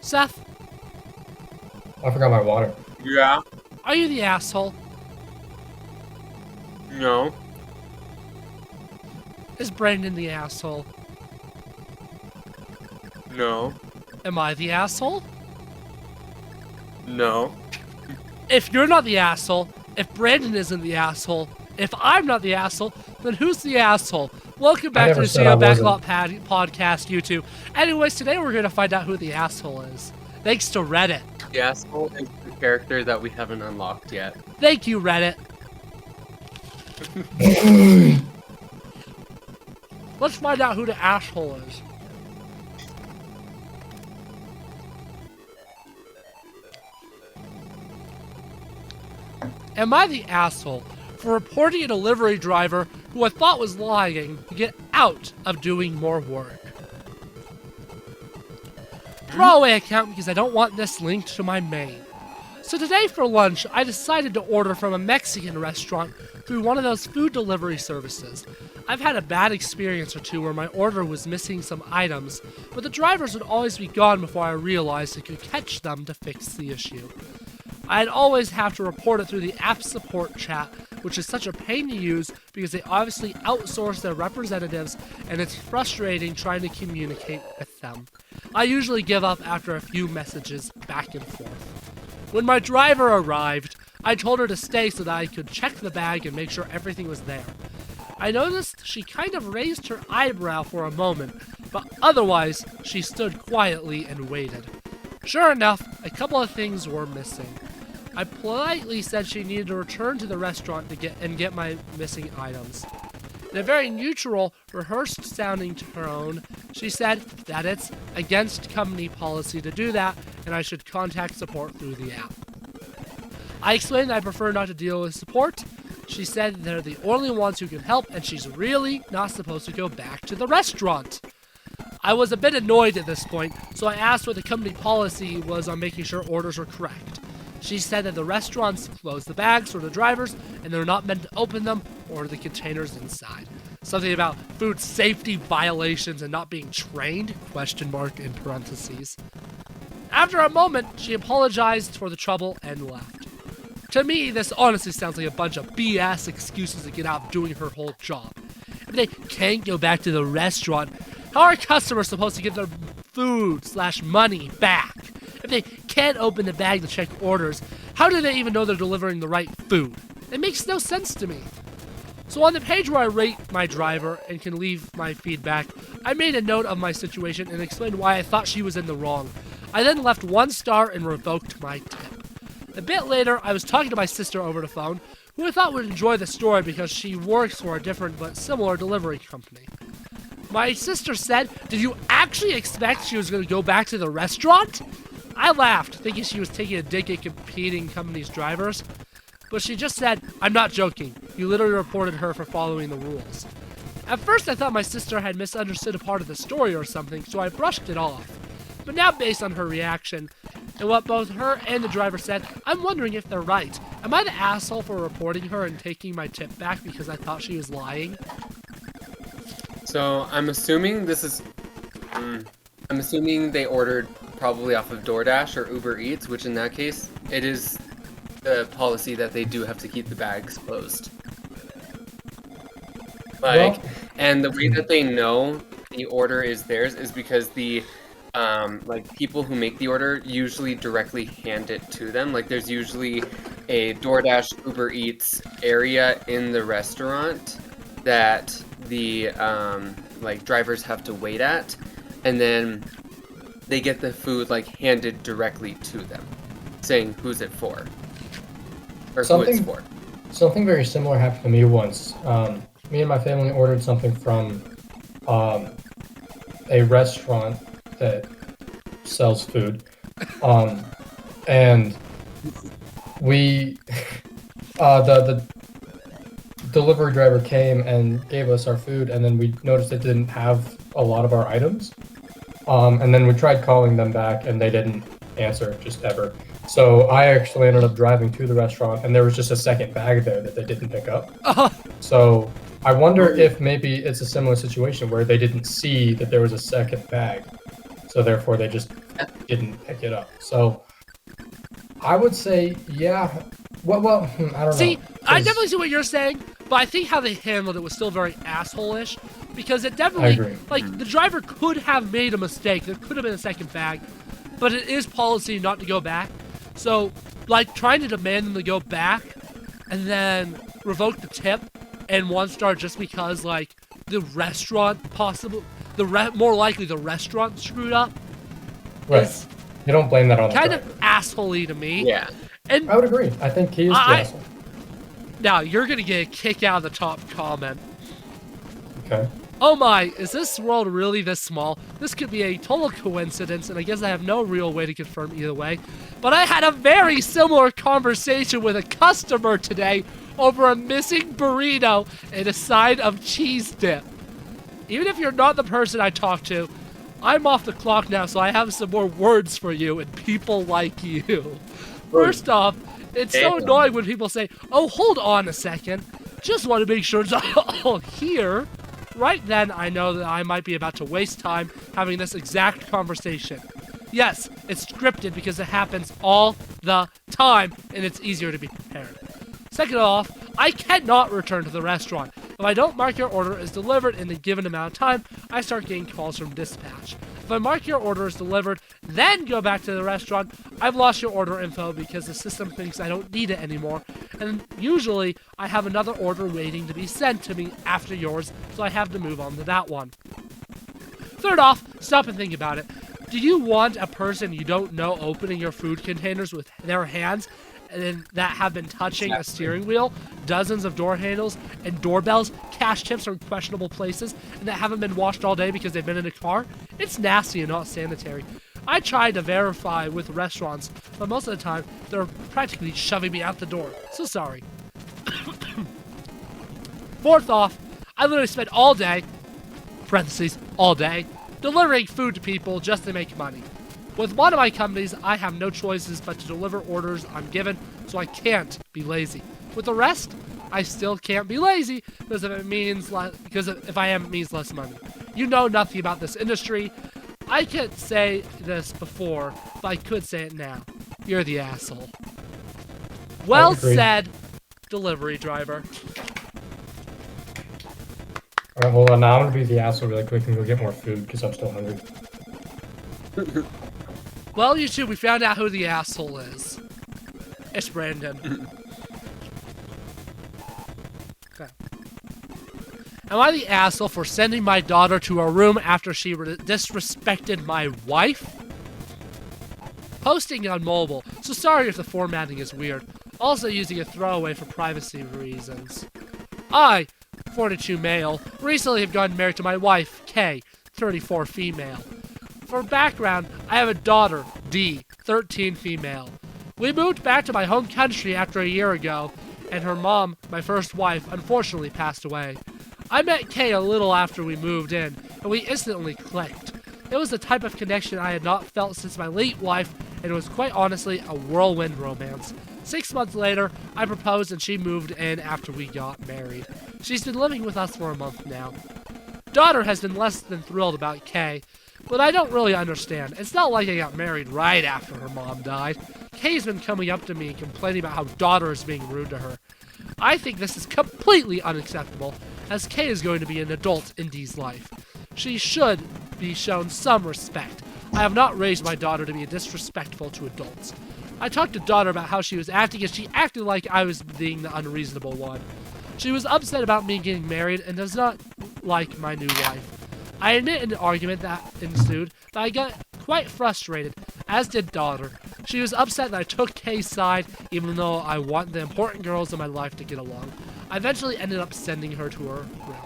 Seth? I forgot my water. Yeah. Are you the asshole? No. Is Brandon the asshole? No. Am I the asshole? No. If you're not the asshole, if Brandon isn't the asshole, if I'm not the asshole, then who's the asshole? Welcome back to the Backlot Podcast YouTube. Anyways, today we're going to find out who the asshole is. Thanks to Reddit. The asshole is the character that we haven't unlocked yet. Thank you, Reddit. Let's find out who the asshole is. Am I the asshole for reporting a delivery driver who I thought was lying to get out of doing more work? Throwaway account because I don't want this linked to my main. So today for lunch, I decided to order from a Mexican restaurant through one of those food delivery services. I've had a bad experience or two where my order was missing some items, but the drivers would always be gone before I realized I could catch them to fix the issue. I'd always have to report it through the app support chat, which is such a pain to use because they obviously outsource their representatives and it's frustrating trying to communicate with them. I usually give up after a few messages back and forth. When my driver arrived, I told her to stay so that I could check the bag and make sure everything was there. I noticed she kind of raised her eyebrow for a moment, but otherwise she stood quietly and waited. Sure enough, a couple of things were missing. I politely said she needed to return to the restaurant to get my missing items. In a very neutral, rehearsed-sounding tone, she said that it's against company policy to do that, and I should contact support through the app. I explained I prefer not to deal with support. She said they're the only ones who can help, and she's really not supposed to go back to the restaurant. I was a bit annoyed at this point, so I asked what the company policy was on making sure orders were correct. She said that the restaurants close the bags for the drivers, and they're not meant to open them or the containers inside. Something about food safety violations and not being trained, ? In parentheses. After a moment, she apologized for the trouble and left. To me, this honestly sounds like a bunch of BS excuses to get out of doing her whole job. If they can't go back to the restaurant, how are customers supposed to get their food/money back? If they can't open the bag to check orders, how do they even know they're delivering the right food? It makes no sense to me. So on the page where I rate my driver and can leave my feedback, I made a note of my situation and explained why I thought she was in the wrong. I then left 1 star and revoked my tip. A bit later, I was talking to my sister over the phone, who I thought would enjoy the story because she works for a different but similar delivery company. My sister said, "Did you actually expect she was going to go back to the restaurant?" I laughed, thinking she was taking a dig at competing companies' drivers, but she just said, "I'm not joking. You literally reported her for following the rules." At first I thought my sister had misunderstood a part of the story or something, so I brushed it off. But now based on her reaction, and what both her and the driver said, I'm wondering if they're right. Am I the asshole for reporting her and taking my tip back because I thought she was lying? So I'm assuming this is. I'm assuming they ordered probably off of DoorDash or Uber Eats, which in that case, it is the policy that they do have to keep the bags closed. And the way that they know the order is theirs is because the people who make the order usually directly hand it to them. Like there's usually a DoorDash, Uber Eats area in the restaurant that the drivers have to wait at, and then they get the food handed directly to them, saying who's it for, or who it's for. Something very similar happened to me once. Me and my family ordered something from a restaurant that sells food, and we the delivery driver came and gave us our food, and then we noticed it didn't have a lot of our items. And then we tried calling them back, and they didn't answer, just ever. So I actually ended up driving to the restaurant, and there was just a second bag there that they didn't pick up. So I wonder if maybe it's a similar situation where they didn't see that there was a second bag. so therefore they just didn't pick it up. So I would say, yeah. Well, I don't know. See, I definitely see what you're saying, but I think how they handled it was still very asshole-ish, because it definitely, I agree. like, the driver could have made a mistake. There could have been a second bag, but it is policy not to go back. So, like, trying to demand them to go back and then revoke the tip and 1-star just because, like, the restaurant more likely the restaurant screwed up. Right. Is You don't blame that on the kind driver. of asshole-y to me. Yeah. And I would agree. I think he is the asshole. now you're gonna get a kick out of the top comment. Okay. Oh my, is this world really this small? This could be a total coincidence, and I guess I have no real way to confirm either way. But I had a very similar conversation with a customer today over a missing burrito and a side of cheese dip. Even if you're not the person I talked to, I'm off the clock now, so I have some more words for you and people like you. First off, it's so annoying when people say, oh, hold on a second. Just want to make sure it's all here. Right then, I know that I might be about to waste time having this exact conversation. Yes, it's scripted because it happens all the time, and it's easier to be prepared. Second off, I cannot return to the restaurant. If I don't mark your order as delivered in the given amount of time, I start getting calls from dispatch. If I mark your order as delivered, then go back to the restaurant, I've lost your order info because the system thinks I don't need it anymore, and usually I have another order waiting to be sent to me after yours, so I have to move on to that one. Third off, stop and think about it. Do you want a person you don't know opening your food containers with their hands and that have been touching a steering wheel, dozens of door handles, and doorbells, cash tips from questionable places, and that haven't been washed all day because they've been in a car? It's nasty and not sanitary. I tried to verify with restaurants, but most of the time, they're practically shoving me out the door. So sorry. Fourth off, I literally spent all day, parentheses, all day, delivering food to people just to make money. With one of my companies, I have no choices but to deliver orders I'm given, so I can't be lazy. With the rest, I still can't be lazy because if I am, it means less money. You know nothing about this industry. I could say this before, but I could say it now. You're the asshole. Well said, delivery driver. Alright, hold on. Now I'm gonna be the asshole really quick and go get more food because I'm still hungry. Well, you two, we found out who the asshole is. It's Brandon. Okay. Am I the asshole for sending my daughter to her room after she disrespected my wife? Posting on mobile, so sorry if the formatting is weird. Also using a throwaway for privacy reasons. I, 42 male, recently have gotten married to my wife, K, 34 female. For background, I have a daughter, D, 13 female. We moved back to my home country after a year ago, and her mom, my first wife, unfortunately passed away. I met Kay a little after we moved in, and we instantly clicked. It was the type of connection I had not felt since my late wife, and it was quite honestly a whirlwind romance. 6 months later, I proposed and she moved in after we got married. She's been living with us for a month now. Daughter has been less than thrilled about Kay, but I don't really understand. It's not like I got married right after her mom died. Kay's been coming up to me and complaining about how daughter is being rude to her. I think this is completely unacceptable, as Kay is going to be an adult in Dee's life. She should be shown some respect. I have not raised my daughter to be disrespectful to adults. I talked to daughter about how she was acting, and she acted like I was being the unreasonable one. She was upset about me getting married and does not like my new wife. I admit in the argument that ensued that I got quite frustrated, as did daughter. She was upset that I took Kay's side, even though I want the important girls in my life to get along. I eventually ended up sending her to her room.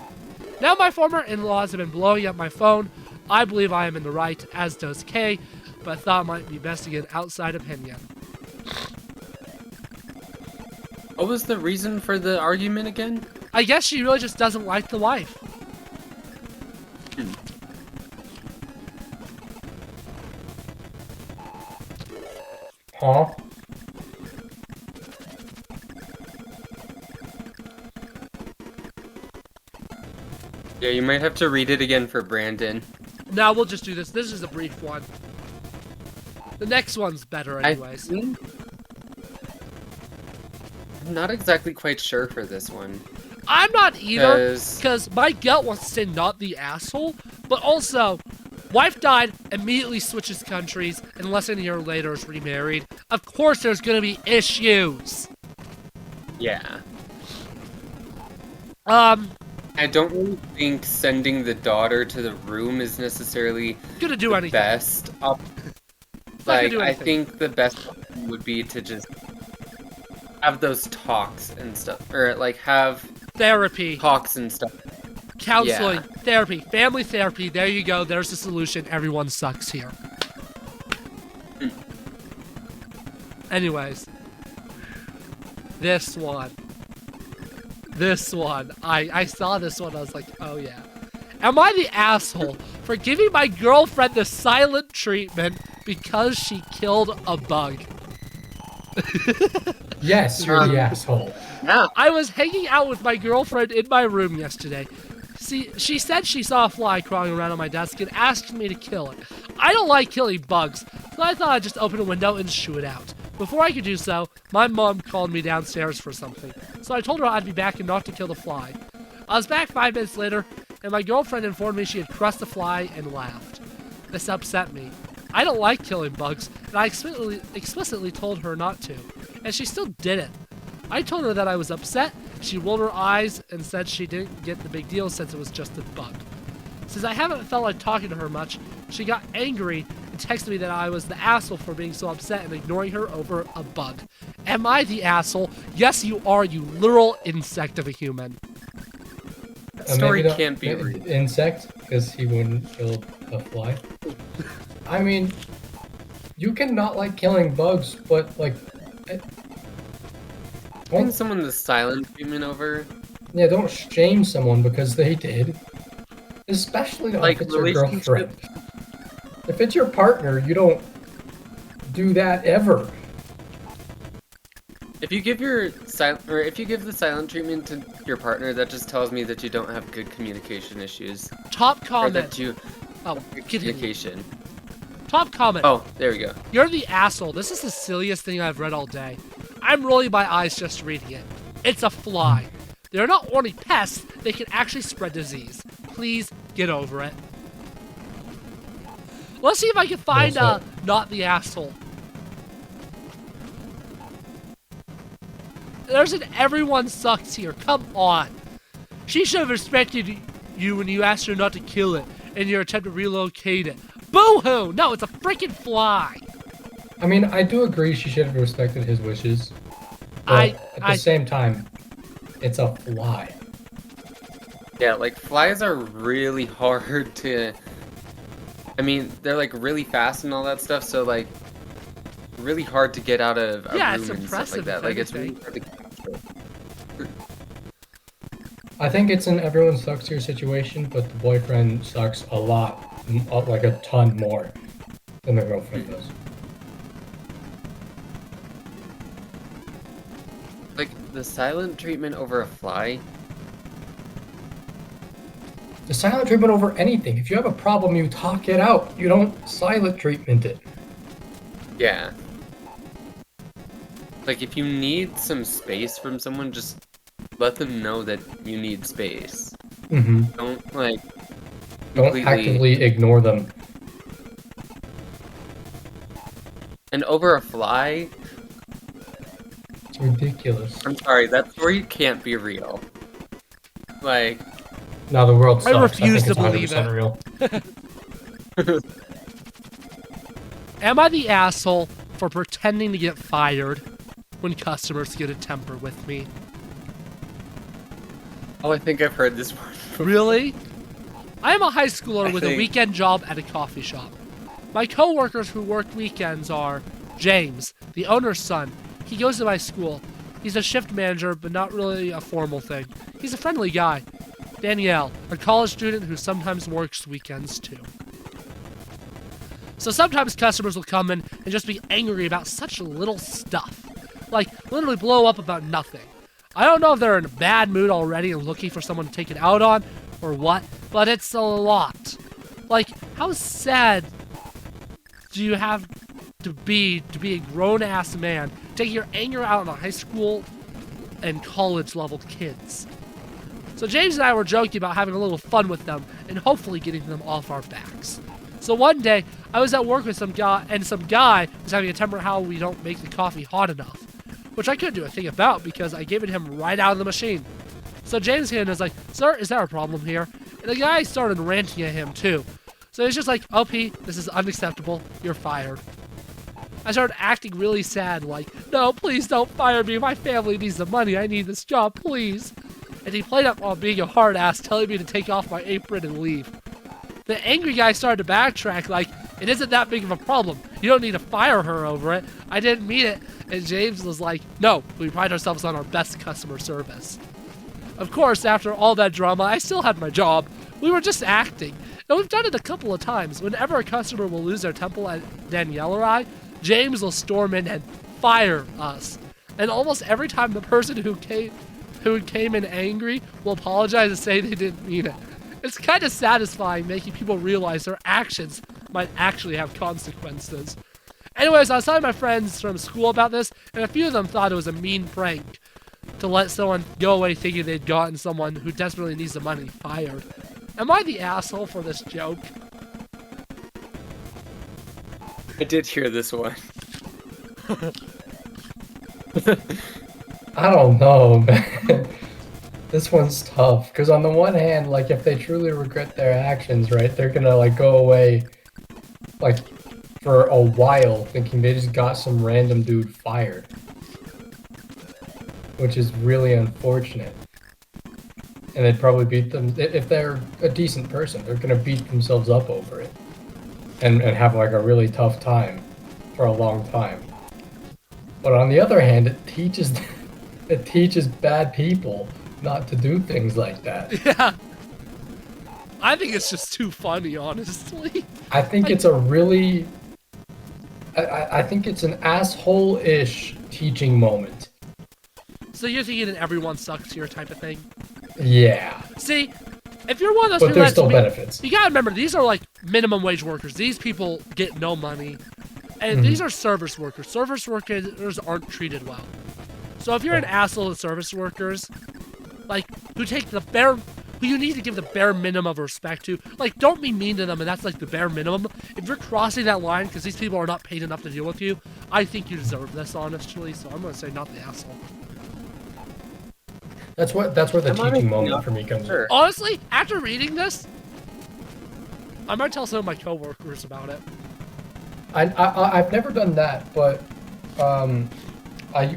Now my former in-laws have been blowing up my phone. I believe I am in the right, as does Kay, but I thought it might be best to get an outside opinion. What was the reason for the argument again? I guess she really just doesn't like the wife. Huh? Yeah, you might have to read it again for Brandon. Now we'll just do this. This is a brief one. The next one's better anyways. I'm not exactly quite sure for this one. I'm not either, because my gut wants to say not the asshole, but also, wife died, immediately switches countries, and less than a year later is remarried. Of course there's gonna be issues. Yeah. I don't really think sending the daughter to the room is necessarily gonna do anything. Best. Like, I think the best would be to just have those talks and stuff, or like have therapy talks and stuff. Counseling, therapy, family therapy. There you go. There's the solution. Everyone sucks here. Anyways, this one. I saw this one. I was like, oh yeah. Am I the asshole for giving my girlfriend the silent treatment because she killed a bug? Yes, you're the asshole. Yeah. I was hanging out with my girlfriend in my room yesterday. See, she said she saw a fly crawling around on my desk and asked me to kill it. I don't like killing bugs, so I thought I'd just open a window and shoo it out. Before I could do so, my mom called me downstairs for something, so I told her I'd be back and not to kill the fly. I was back 5 minutes later, and my girlfriend informed me she had crushed the fly and laughed. This upset me. I don't like killing bugs, and I explicitly told her not to, and she still did it. I told her that I was upset. She rolled her eyes and said she didn't get the big deal since it was just a bug. Since I haven't felt like talking to her much, she got angry and texted me that I was the asshole for being so upset and ignoring her over a bug. Am I the asshole? Yes, you are, you literal insect of a human. That story can't be real. Insect, because he wouldn't kill a fly. I mean, you can not like killing bugs, but like... Giving someone the silent treatment over? Yeah, don't shame someone because they did. Especially not if it's your girlfriend. If it's your partner, you don't do that ever. If you give the silent treatment to your partner, that just tells me that you don't have good communication issues. Top comment. Or that you communication. Top comment. Oh, there we go. You're the asshole. This is the silliest thing I've read all day. I'm rolling my eyes just reading it. It's a fly. They're not only pests, they can actually spread disease. Please get over it. Let's see if I can find not the asshole. There's an everyone sucks here. Come on. She should have respected you when you asked her not to kill it in your attempt to relocate it. Boo-hoo! No, it's a freaking fly. I mean, I do agree she should have respected his wishes. But at the same time, it's a fly. Yeah, like, flies are really hard to... I mean, they're, like, really fast and all that stuff, so, like, really hard to get out of a room and stuff like that. Like, it's really hard to capture. I think it's an everyone sucks here situation, but the boyfriend sucks a lot, like a ton more than the girlfriend does. Like, the silent treatment over a fly? The silent treatment over anything. If you have a problem, you talk it out. You don't silent treatment it. Yeah. Like, if you need some space from someone, just let them know that you need space. Mm-hmm. Don't, like... Don't actively ignore them. And over a fly... It's ridiculous. I'm sorry, that story can't be real. Like... No, the world sucks. I refuse to believe it. Real. Am I the asshole for pretending to get fired when customers get a temper with me? Oh, I think I've heard this one. Really? I am a high schooler with a weekend job at a coffee shop. My co-workers who work weekends are James, the owner's son. He goes to my school. He's a shift manager, but not really a formal thing. He's a friendly guy. Danielle, a college student who sometimes works weekends too. So sometimes customers will come in and just be angry about such little stuff. Like, literally blow up about nothing. I don't know if they're in a bad mood already and looking for someone to take it out on, or what, but it's a lot. Like, how sad do you have to be a grown-ass man taking your anger out on the high school and college-level kids? So James and I were joking about having a little fun with them and hopefully getting them off our backs. So one day, I was at work with some guy, and some guy was having a temper how we don't make the coffee hot enough, which I couldn't do a thing about because I gave it to him right out of the machine. So James came and was like, "Sir, is there a problem here?" And the guy started ranting at him too. So he's just like, "OP, this is unacceptable. You're fired." I started acting really sad, like, "No, please don't fire me. My family needs the money. I need this job, please." And he played up on being a hard ass, telling me to take off my apron and leave. The angry guy started to backtrack, like, "It isn't that big of a problem. You don't need to fire her over it. I didn't mean it." And James was like, "No, we pride ourselves on our best customer service." Of course, after all that drama, I still had my job. We were just acting. And we've done it a couple of times. Whenever a customer will lose their temple at Danielle or I, James will storm in and fire us. And almost every time the person who came in angry will apologize and say they didn't mean it. It's kind of satisfying making people realize their actions might actually have consequences. Anyways, I was telling my friends from school about this, and a few of them thought it was a mean prank to let someone go away thinking they'd gotten someone who desperately needs the money fired. Am I the asshole for this joke? I did hear this one. I don't know, man. This one's tough because on the one hand, like if they truly regret their actions, right, they're gonna like go away, like for a while, thinking they just got some random dude fired, which is really unfortunate. And they'd probably beat them if they're a decent person. They're gonna beat themselves up over it, and have like a really tough time for a long time. But on the other hand, it teaches bad people not to do things like that. Yeah. I think it's just too funny, honestly. I think it's a really... I think it's an asshole-ish teaching moment. So you're thinking that everyone sucks here type of thing? Yeah. See, if you're one of those But there's still benefits. You gotta remember, these are like minimum wage workers. These people get no money. And these are service workers. Service workers aren't treated well. So if you're an asshole to service workers, like, who you need to give the bare minimum of respect to, like, don't be mean to them, and that's like the bare minimum. If you're crossing that line because these people are not paid enough to deal with you, I think you deserve this, honestly, so I'm gonna say not the asshole. That's where the teaching moment for me comes in. Honestly, after reading this, I might tell some of my coworkers about it. I've never done that, but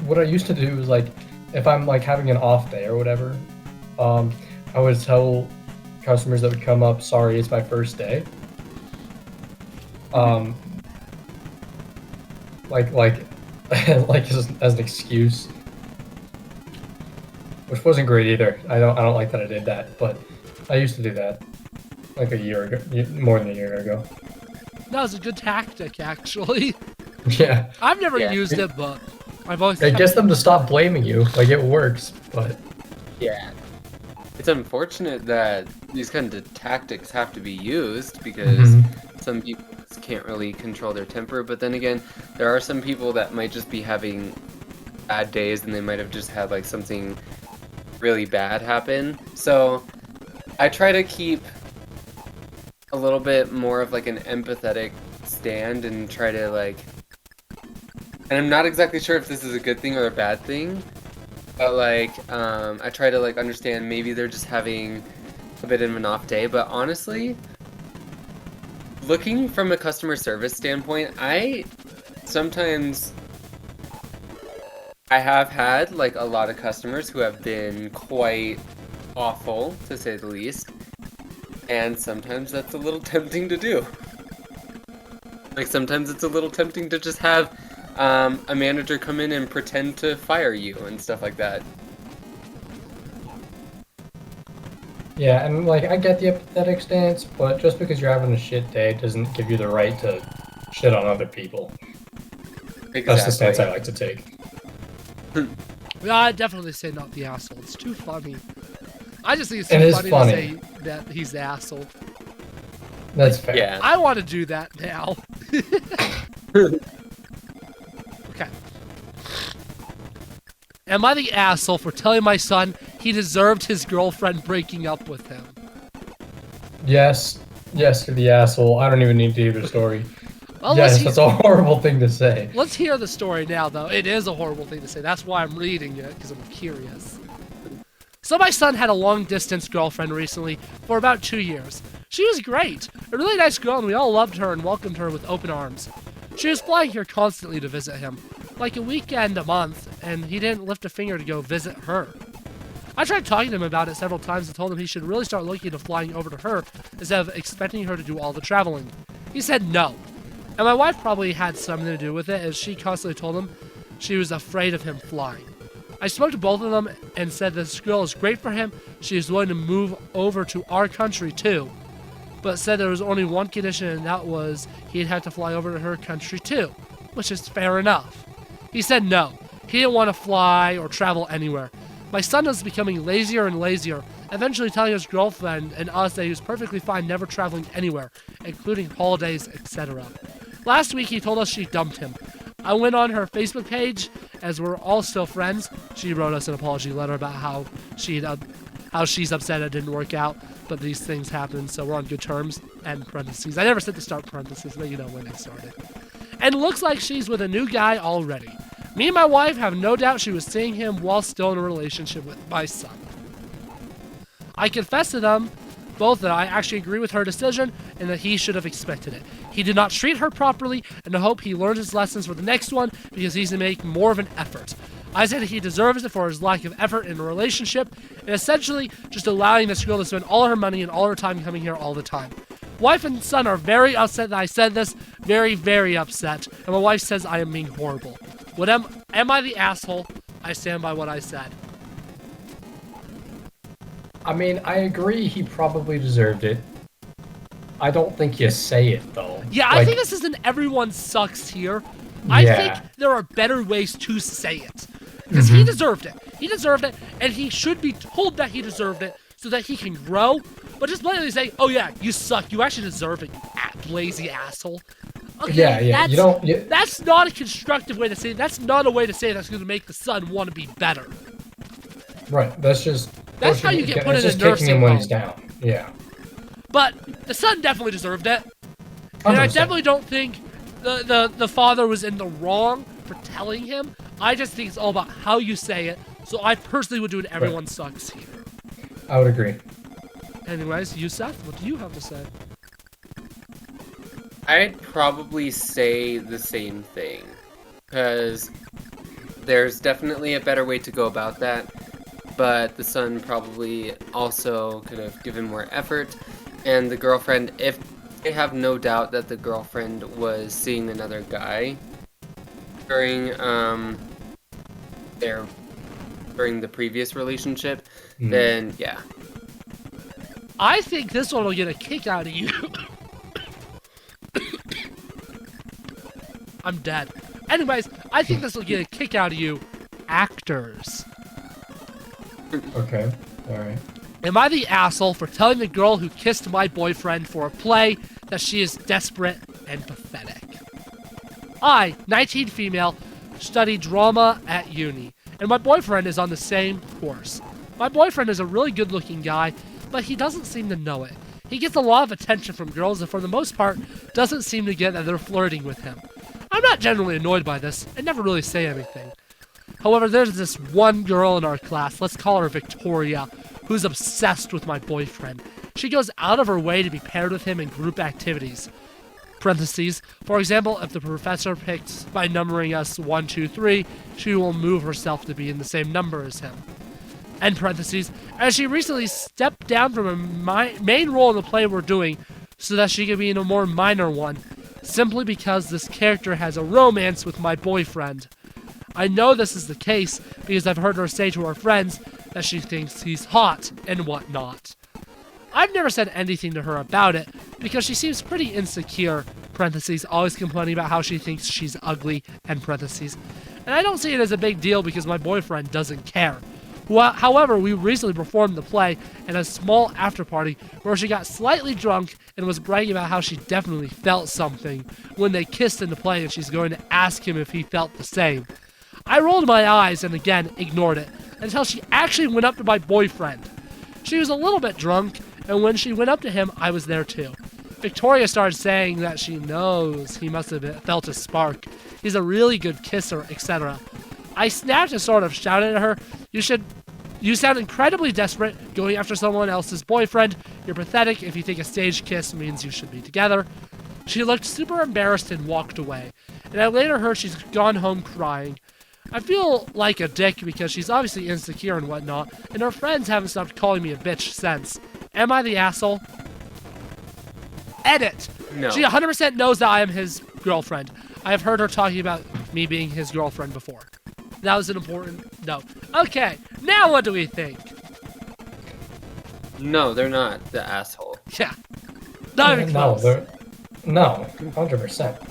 what I used to do is like if I'm like having an off day or whatever, I would tell customers that would come up, "Sorry, it's my first day." Like like as an excuse, which wasn't great either. I don't like that I did that, but I used to do that like a year ago, more than a year ago. That was a good tactic, actually. Yeah. I've never used it, but I've always... It gets them to stop blaming you. Like, it works, but... Yeah. It's unfortunate that these kind of tactics have to be used because some people just can't really control their temper, but then again, there are some people that might just be having bad days and they might have just had like something really bad happen. So I try to keep a little bit more of like an empathetic stand and try to like, and I'm not exactly sure if this is a good thing or a bad thing, but like I try to like understand maybe they're just having a bit of an off day. But honestly, looking from a customer service standpoint, I have had like a lot of customers who have been quite awful, to say the least. And sometimes that's a little tempting to do. Like, sometimes it's a little tempting to just have a manager come in and pretend to fire you and stuff like that. Yeah, and like, I get the empathetic stance, but just because you're having a shit day doesn't give you the right to shit on other people. Exactly. That's the stance I like to take. Yeah, I'd definitely say not the asshole. It's too funny. I just think it's too funny to say that he's the asshole. That's fair. Yeah. I want to do that now. Okay. Am I the asshole for telling my son he deserved his girlfriend breaking up with him? Yes, you're the asshole. I don't even need to hear the story. Well, Yes, that's a horrible thing to say. let's hear the story now, though. It is a horrible thing to say. That's why I'm reading it, because I'm curious. So my son had a long-distance girlfriend recently for about 2 years. She was great, a really nice girl, and we all loved her and welcomed her with open arms. She was flying here constantly to visit him, like a weekend a month, and he didn't lift a finger to go visit her. I tried talking to him about it several times and told him he should really start looking into flying over to her instead of expecting her to do all the traveling. He said no. And my wife probably had something to do with it, as she constantly told him she was afraid of him flying. I spoke to both of them and said this girl is great for him, she is willing to move over to our country too, but said there was only one condition, and that was he'd have to fly over to her country too, which is fair enough. He said no, he didn't want to fly or travel anywhere. My son was becoming lazier and lazier, eventually telling his girlfriend and us that he was perfectly fine never traveling anywhere, including holidays, etc. Last week he told us she dumped him. I went on her Facebook page, as we're all still friends. She wrote us an apology letter about how she's upset it didn't work out, but these things happen, so we're on good terms. End parentheses. I never said to start parentheses, but you know when they started. And looks like she's with a new guy already. Me and my wife have no doubt she was seeing him while still in a relationship with my son. I confessed to them both that I actually agree with her decision and that he should have expected it. He did not treat her properly, and I hope he learns his lessons for the next one because he's to make more of an effort. I said he deserves it for his lack of effort in a relationship and essentially just allowing this girl to spend all her money and all her time coming here all the time. Wife and son are very upset that I said this, very, very upset, and my wife says I am being horrible. Am I the asshole? I stand by what I said. I mean, I agree he probably deserved it. I don't think you say it, though. Yeah, I think this is an everyone sucks here. I think there are better ways to say it. Because he deserved it. He deserved it, and he should be told that he deserved it so that he can grow. But just blatantly say, oh yeah, you suck. You actually deserve it, you lazy asshole. Okay, yeah. That's not a constructive way to say it. That's not a way to say it that's going to make the son want to be better. Right, That's how you get put in a nursing kicking him when home. he's down. Yeah. But the son definitely deserved it. 100%. And I definitely don't think the father was in the wrong for telling him. I just think it's all about how you say it. So I personally would do an everyone sucks here. I would agree. Anyways, you, Seth, what do you have to say? I'd probably say the same thing. Because there's definitely a better way to go about that. But the son probably also could have given more effort. And the girlfriend, if they have no doubt that the girlfriend was seeing another guy during the previous relationship, then yeah. I think this one will get a kick out of you. I'm dead. Anyways, I think this will get a kick out of you, actors. Okay, alright. Am I the asshole for telling the girl who kissed my boyfriend for a play that she is desperate and pathetic? I, 19 female, study drama at uni, and my boyfriend is on the same course. My boyfriend is a really good-looking guy, but he doesn't seem to know it. He gets a lot of attention from girls and for the most part doesn't seem to get that they're flirting with him. I'm not generally annoyed by this and never really say anything. However, there's this one girl in our class, let's call her Victoria, who's obsessed with my boyfriend. She goes out of her way to be paired with him in group activities. Parentheses, for example, if the professor picks by numbering us 1, 2, 3, she will move herself to be in the same number as him. End parentheses, as she recently stepped down from a main role in the play we're doing so that she could be in a more minor one, simply because this character has a romance with my boyfriend. I know this is the case because I've heard her say to her friends that she thinks he's hot and whatnot. I've never said anything to her about it because she seems pretty insecure, parentheses, always complaining about how she thinks she's ugly, end parentheses. And I don't see it as a big deal because my boyfriend doesn't care. However, we recently performed the play in a small after-party where she got slightly drunk and was bragging about how she definitely felt something when they kissed in the play, and she's going to ask him if he felt the same. I rolled my eyes and again ignored it until she actually went up to my boyfriend. She was a little bit drunk, and when she went up to him, I was there too. Victoria started saying that she knows he must have felt a spark. He's a really good kisser, etc. I snapped and sort of shouted at her, You sound incredibly desperate going after someone else's boyfriend. You're pathetic if you think a staged kiss means you should be together. She looked super embarrassed and walked away, and I later heard she's gone home crying. I feel like a dick because she's obviously insecure and whatnot, and her friends haven't stopped calling me a bitch since. Am I the asshole? Edit! No. She 100% knows that I am his girlfriend. I have heard her talking about me being his girlfriend before. That was an important note. Okay, now what do we think? No, they're not the asshole. Yeah. Not even close. No, 100%.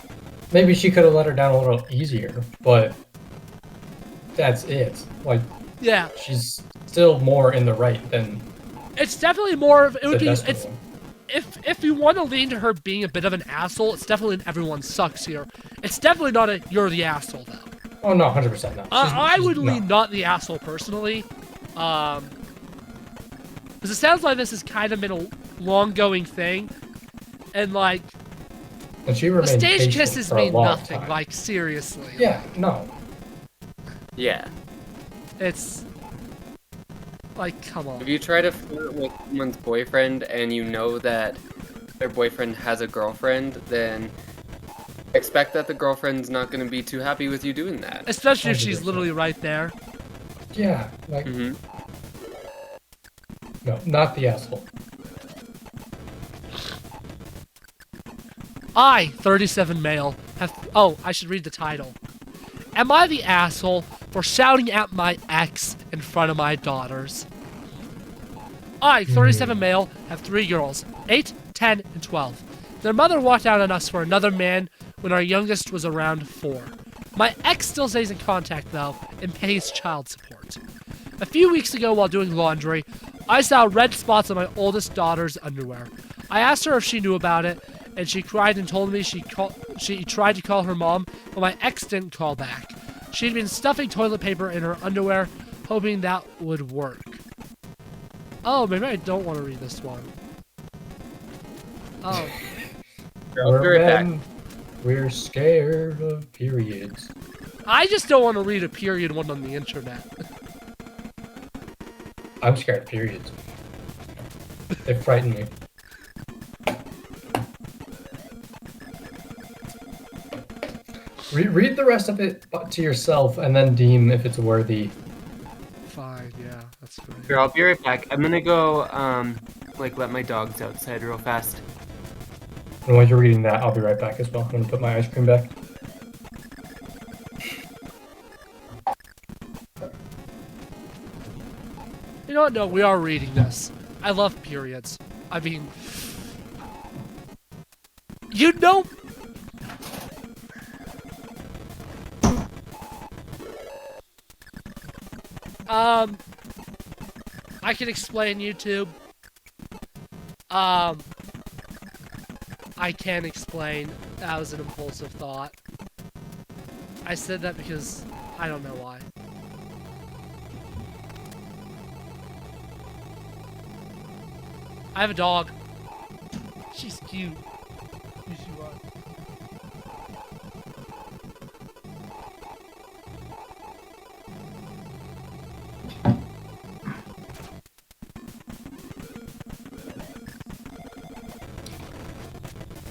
Maybe she could have let her down a little easier, but that's it. Like, Yeah. she's still more in the right than It's definitely more of, it would the be, best it's, of them. if you want to lean to her being a bit of an asshole, it's definitely an everyone sucks here. It's definitely not a you're the asshole though. Oh no, 100% no. I would no. lean not the asshole personally, because it sounds like this has kind of been a long-going thing, and like And she the remained stage patient kisses for a mean long nothing. time. Like seriously, Yeah, no. Yeah. it's like come on. If you try to flirt with someone's boyfriend and you know that their boyfriend has a girlfriend, then expect that the girlfriend's not going to be too happy with you doing that. Especially if she's 100%. literally right there. Yeah, like Mm-hmm. no, not the asshole. I, 37 male, have. Oh, I should read the title. Am I the asshole for shouting at my ex in front of my daughters? I, 37 male, have 3 girls, 8, 10, and 12. Their mother walked out on us for another man when our youngest was around 4. My ex still stays in contact, though, and pays child support. A few weeks ago, while doing laundry, I saw red spots on my oldest daughter's underwear. I asked her if she knew about it, and she cried and told me she tried to call her mom, but my ex didn't call back. She'd been stuffing toilet paper in her underwear, hoping that would work. Oh, maybe I don't want to read this one. Oh. I'll be right back. We're scared of periods. I just don't want to read a period one on the internet. I'm scared of periods. They frighten me. Read the rest of it to yourself and then deem if it's worthy. Fine, yeah, that's great. Here, I'll be right back. I'm gonna go, let my dogs outside real fast. And while you're reading that, I'll be right back as well. I'm gonna put my ice cream back. You know what? No, we are reading this. I love periods. I mean, you know. I can explain YouTube. I can explain. That was an impulsive thought. I said that because I don't know why. I have a dog. She's cute. Who's she want?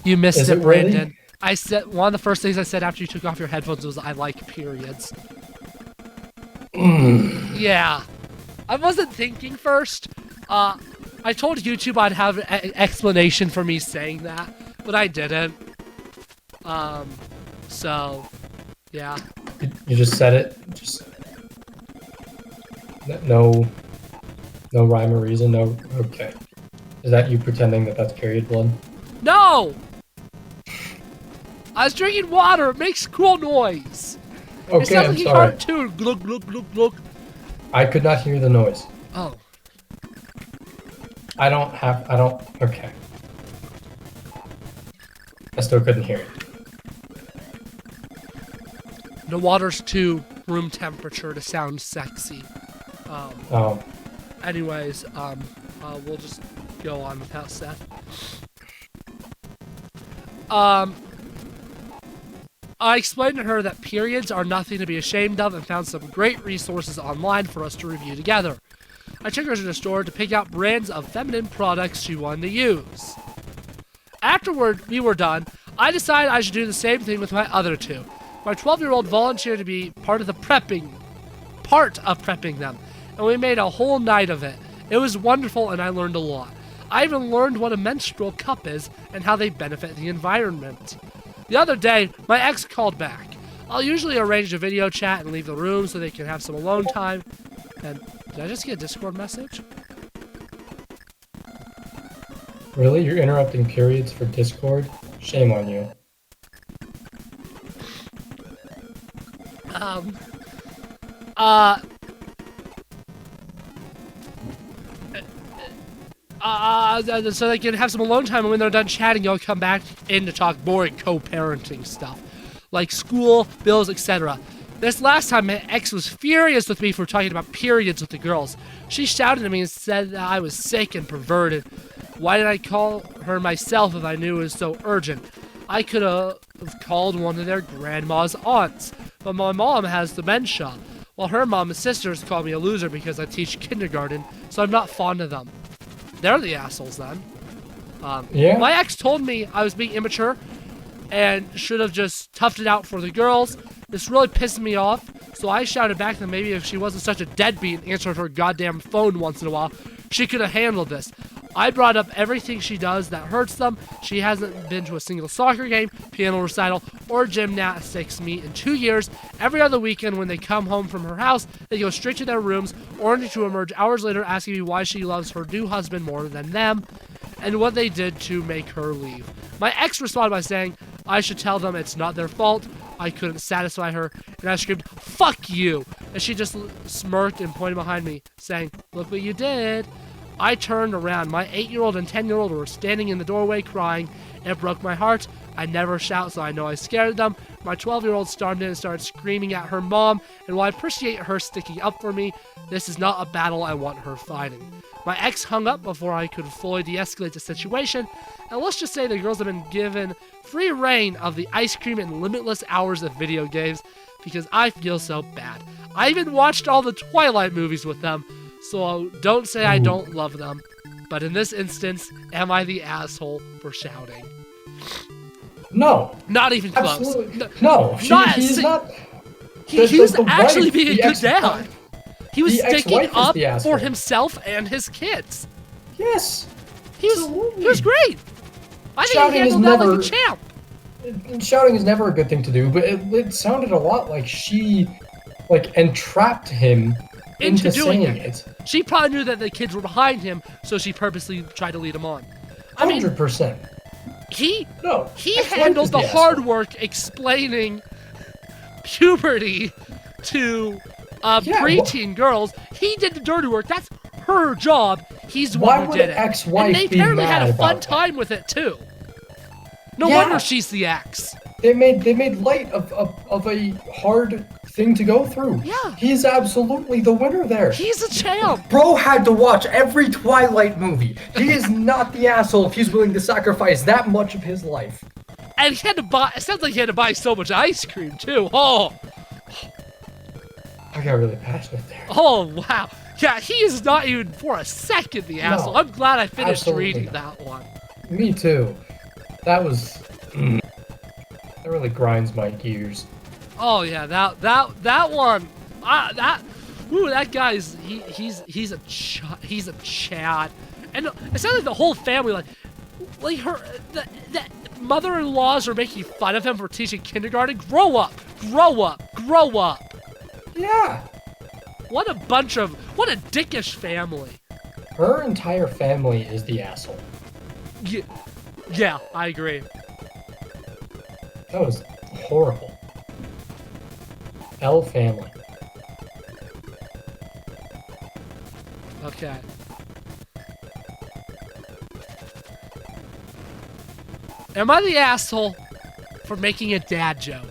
You missed Is it, it really? Brandon. I said one of the first things I said after you took off your headphones was I like periods. Yeah. I wasn't thinking first. I told YouTube I'd have an explanation for me saying that, but I didn't. So, yeah. You just said it. Just no rhyme or reason. No. Okay. Is that you pretending that that's period blood? No! I was drinking water. It makes cool noise. Okay, It sounds I'm like a sorry. cartoon. Glug, glug, glug, glug. I could not hear the noise. Oh. Okay. I still couldn't hear it. The water's too room temperature to sound sexy. Oh. Anyways, we'll just go on without Seth. I explained to her that periods are nothing to be ashamed of and found some great resources online for us to review together. I took her to the store to pick out brands of feminine products she wanted to use. Afterward, we were done. I decided I should do the same thing with my other two. My 12-year-old volunteered to be part of prepping them, and we made a whole night of it. It was wonderful, and I learned a lot. I even learned what a menstrual cup is and how they benefit the environment. The other day, my ex called back. I'll usually arrange a video chat and leave the room so they can have some alone time. And did I just get a Discord message? Really? You're interrupting periods for Discord? Shame on you. So they can have some alone time, and when they're done chatting, you'll come back in to talk boring co-parenting stuff, like school, bills, etc. This last time, my ex was furious with me for talking about periods with the girls. She shouted at me and said that I was sick and perverted. Why did I call her myself if I knew it was so urgent? I could have called one of their grandma's aunts, but my mom has dementia, while her mom and sisters call me a loser because I teach kindergarten, so I'm not fond of them. They're the assholes then. Yeah? My ex told me I was being immature and should have just toughed it out for the girls. This really pissed me off, so I shouted back that maybe if she wasn't such a deadbeat and answered her goddamn phone once in a while, she could have handled this. I brought up everything she does that hurts them. She hasn't been to a single soccer game, piano recital, or gymnastics meet in 2 years. Every other weekend when they come home from her house, they go straight to their rooms, only to emerge hours later asking me why she loves her new husband more than them, and what they did to make her leave. My ex responded by saying I should tell them it's not their fault. I couldn't satisfy her, and I screamed, "Fuck you!" And she just smirked and pointed behind me, saying, "Look what you did." I turned around. My 8-year-old and 10-year-old were standing in the doorway crying. It broke my heart. I never shout, so I know I scared them. My 12-year-old stormed in and started screaming at her mom, and while I appreciate her sticking up for me, this is not a battle I want her fighting. My ex hung up before I could fully de-escalate the situation, and let's just say the girls have been given free reign of the ice cream and limitless hours of video games, because I feel so bad. I even watched all the Twilight movies with them, so don't say I don't love them. But in this instance, am I the asshole for shouting? No. Not even close. Absolutely. No. He's not. He was actually wife, being a good dad. He was sticking up for himself and his kids. Yes. He was great. I think Shouting he handled that like a champ. Shouting is never a good thing to do, but it sounded a lot like she entrapped him into doing saying it. She probably knew that the kids were behind him, so she purposely tried to lead him on. 100%. He ex-wife handled is the the hard asshole. work explaining puberty to preteen girls. He did the dirty work. That's her job. He's the one who did it. Ex-wife and they be apparently mad had a fun about time with it too. No Yeah. wonder she's the ex. They made light of a hard thing to go through. Yeah. He's absolutely the winner there. He's a champ. Bro had to watch every Twilight movie. He is not the asshole if he's willing to sacrifice that much of his life. And he had to buy. It sounds like he had to buy so much ice cream too. Oh. I got really passionate there. Oh wow. Yeah, he is not even for a second the asshole. I'm glad I finished absolutely reading not. that one. Me too. That was. That really grinds my gears. Oh yeah, that one. That guy's he's a Chad, and it sounds like the whole family like her the mother-in-laws are making fun of him for teaching kindergarten. Grow up. Yeah. What a dickish family. Her entire family is the asshole. Yeah, I agree. That was horrible. L family. Okay. Am I the asshole for making a dad joke?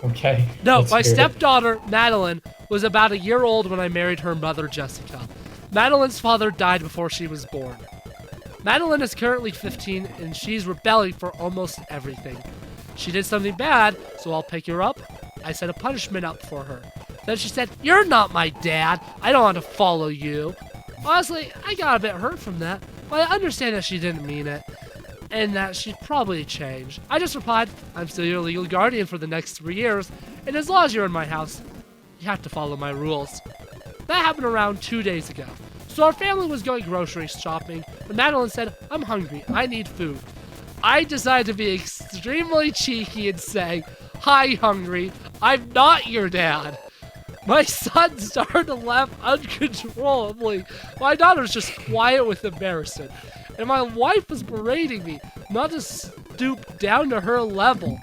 Okay. No, let's my hear it. stepdaughter, Madeline, was about a year old when I married her mother, Jessica. Madeline's father died before she was born. Madeline is currently 15, and she's rebelling for almost everything. She did something bad, so I'll pick her up. I set a punishment up for her. Then she said, "You're not my dad. I don't want to follow you." Honestly, I got a bit hurt from that, but I understand that she didn't mean it, and that she'd probably change. I just replied, "I'm still your legal guardian for the next 3 years, and as long as you're in my house, you have to follow my rules." That happened around 2 days ago. So our family was going grocery shopping, and Madeline said, "I'm hungry, I need food." I decided to be extremely cheeky and say, "Hi, hungry, I'm not your dad." My son started to laugh uncontrollably. My daughter's just quiet with embarrassment. And my wife was berating me not to stoop down to her level.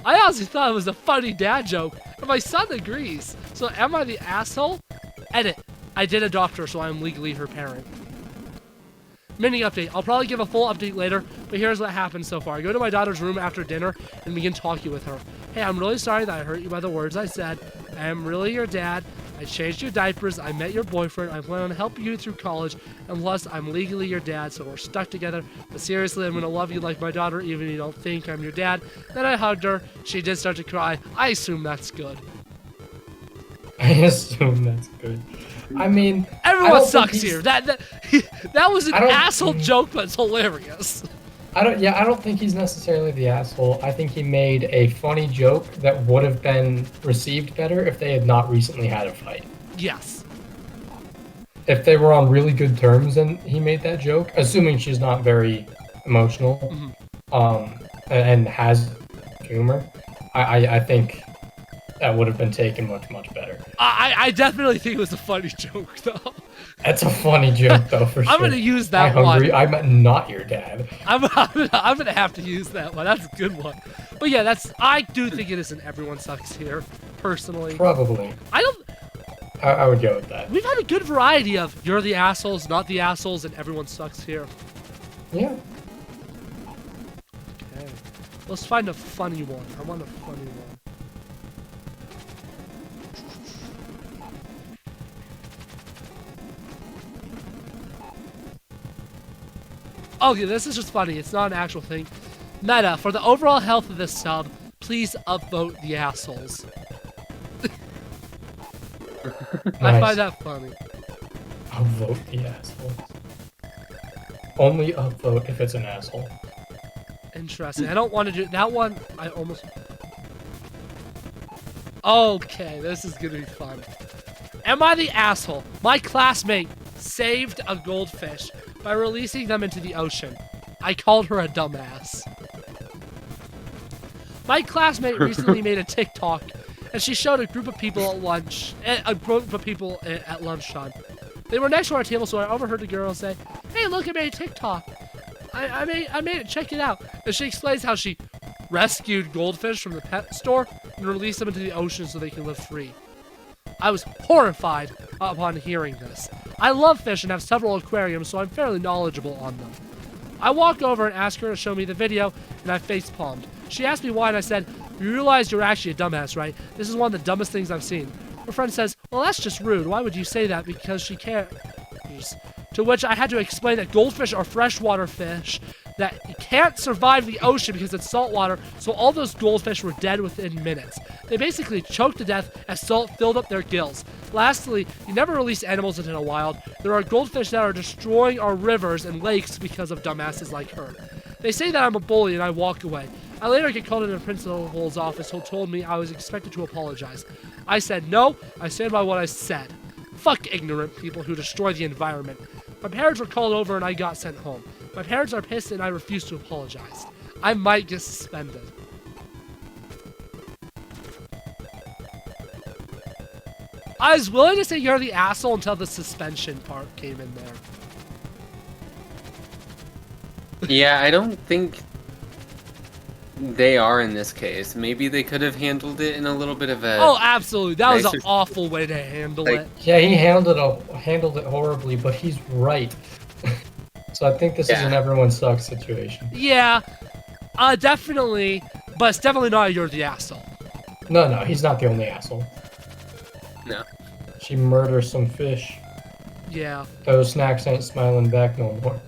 I honestly thought it was a funny dad joke, and my son agrees. So am I the asshole? Edit. I did adopt her, so I'm legally her parent. Mini update. I'll probably give a full update later, but here's what happened so far. I go to my daughter's room after dinner and begin talking with her. "Hey, I'm really sorry that I hurt you by the words I said. I am really your dad. I changed your diapers. I met your boyfriend. I plan on helping you through college. And plus, I'm legally your dad, so we're stuck together. But seriously, I'm going to love you like my daughter, even if you don't think I'm your dad." Then I hugged her. She did start to cry. I assume that's good. I assume that's good. I mean, Everyone I don't sucks think here. That was an I don't- asshole joke, but it's hilarious. I don't think he's necessarily the asshole. I think he made a funny joke that would have been received better if they had not recently had a fight. Yes. If they were on really good terms and he made that joke, assuming she's not very emotional, and has humor, I think that would have been taken much, much better. I definitely think it was a funny joke, though. That's a funny joke, though, for sure. I'm gonna use that I'm one. hungry. I'm not your dad. I'm gonna have to use that one. That's a good one. But yeah, I do think it isn't everyone sucks here, personally. Probably. I would go with that. We've had a good variety of you're the assholes, not the assholes, and everyone sucks here. Yeah. Okay. Let's find a funny one. I want a funny one. Okay, this is just funny. It's not an actual thing. Meta, for the overall health of this sub, please upvote the assholes. I Nice. find that funny. I'll vote the asshole. Only upvote if it's an asshole. Interesting. I don't want to do that one. I almost. Okay, this is gonna be fun. Am I the asshole? My classmate saved a goldfish by releasing them into the ocean. I called her a dumbass. My classmate recently made a TikTok, and she showed a group of people at lunch. At lunchtime. They were next to our table, so I overheard the girl say, "Hey, look, I made a TikTok. I made it. Check it out." And she explains how she rescued goldfish from the pet store and released them into the ocean so they can live free. I was horrified upon hearing this. I love fish and have several aquariums, so I'm fairly knowledgeable on them. I walked over and asked her to show me the video, and I face-palmed. She asked me why, and I said, "You realize you're actually a dumbass, right? This is one of the dumbest things I've seen." Her friend says, "Well, that's just rude. Why would you say that? Because she cares." To which I had to explain that goldfish are freshwater fish that can't survive the ocean because it's saltwater, so all those goldfish were dead within minutes. They basically choked to death as salt filled up their gills. Lastly, you never release animals into the wild. There are goldfish that are destroying our rivers and lakes because of dumbasses like her. They say that I'm a bully and I walk away. I later get called into the principal's office who told me I was expected to apologize. I said no, I stand by what I said. Fuck ignorant people who destroy the environment. My parents were called over and I got sent home. My parents are pissed and I refuse to apologize. I might get suspended. I was willing to say you're the asshole until the suspension part came in there. Yeah, I don't think they are in this case. Maybe they could have handled it in a little bit of a. Oh, absolutely. That was an nicer- awful way to handle Like- it. Yeah, he handled it horribly, but he's right. So I think this is an everyone sucks situation. Yeah, definitely. But it's definitely not you're the asshole. No, he's not the only asshole. No. She murders some fish. Yeah. Those snacks ain't smiling back no more.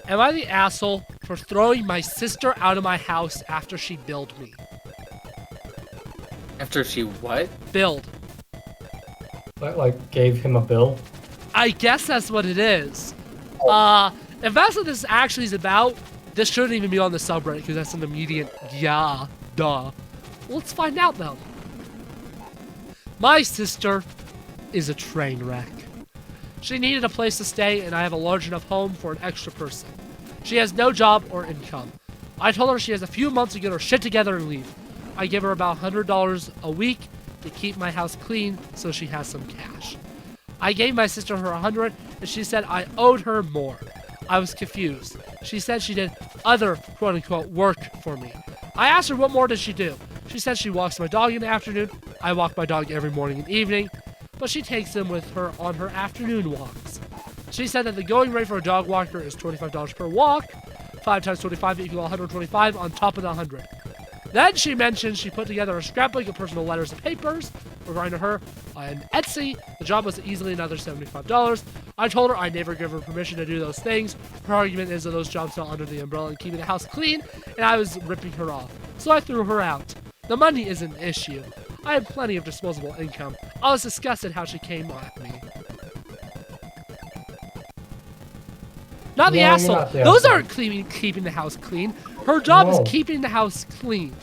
Am I the asshole for throwing my sister out of my house after she billed me? After she what? Billed. Like gave him a bill. I guess that's what it is. If that's what this actually is about, this shouldn't even be on the subreddit because that's an immediate yeah, duh. Let's find out though. My sister is a train wreck. She needed a place to stay and I have a large enough home for an extra person. She has no job or income. I told her she has a few months to get her shit together and leave. I give her about $100 a week to keep my house clean so she has some cash. I gave my sister her 100 and she said I owed her more. I was confused. She said she did other quote-unquote work for me. I asked her what more does she do. She said she walks my dog in the afternoon. I walk my dog every morning and evening, but she takes him with her on her afternoon walks. She said that the going rate for a dog walker is $25 per walk, 5 times 25 equals 125 on top of the 100. Then she mentioned she put together a scrapbook of personal letters and papers regarding to her on Etsy. The job was easily another $75. I told her I never give her permission to do those things. Her argument is that those jobs fell under the umbrella and keeping the house clean, and I was ripping her off. So I threw her out. The money isn't an issue. I had plenty of disposable income. I was disgusted how she came at me. Not the No, you're asshole. not the Those asshole. aren't keeping the house clean. Her job No. is keeping the house clean.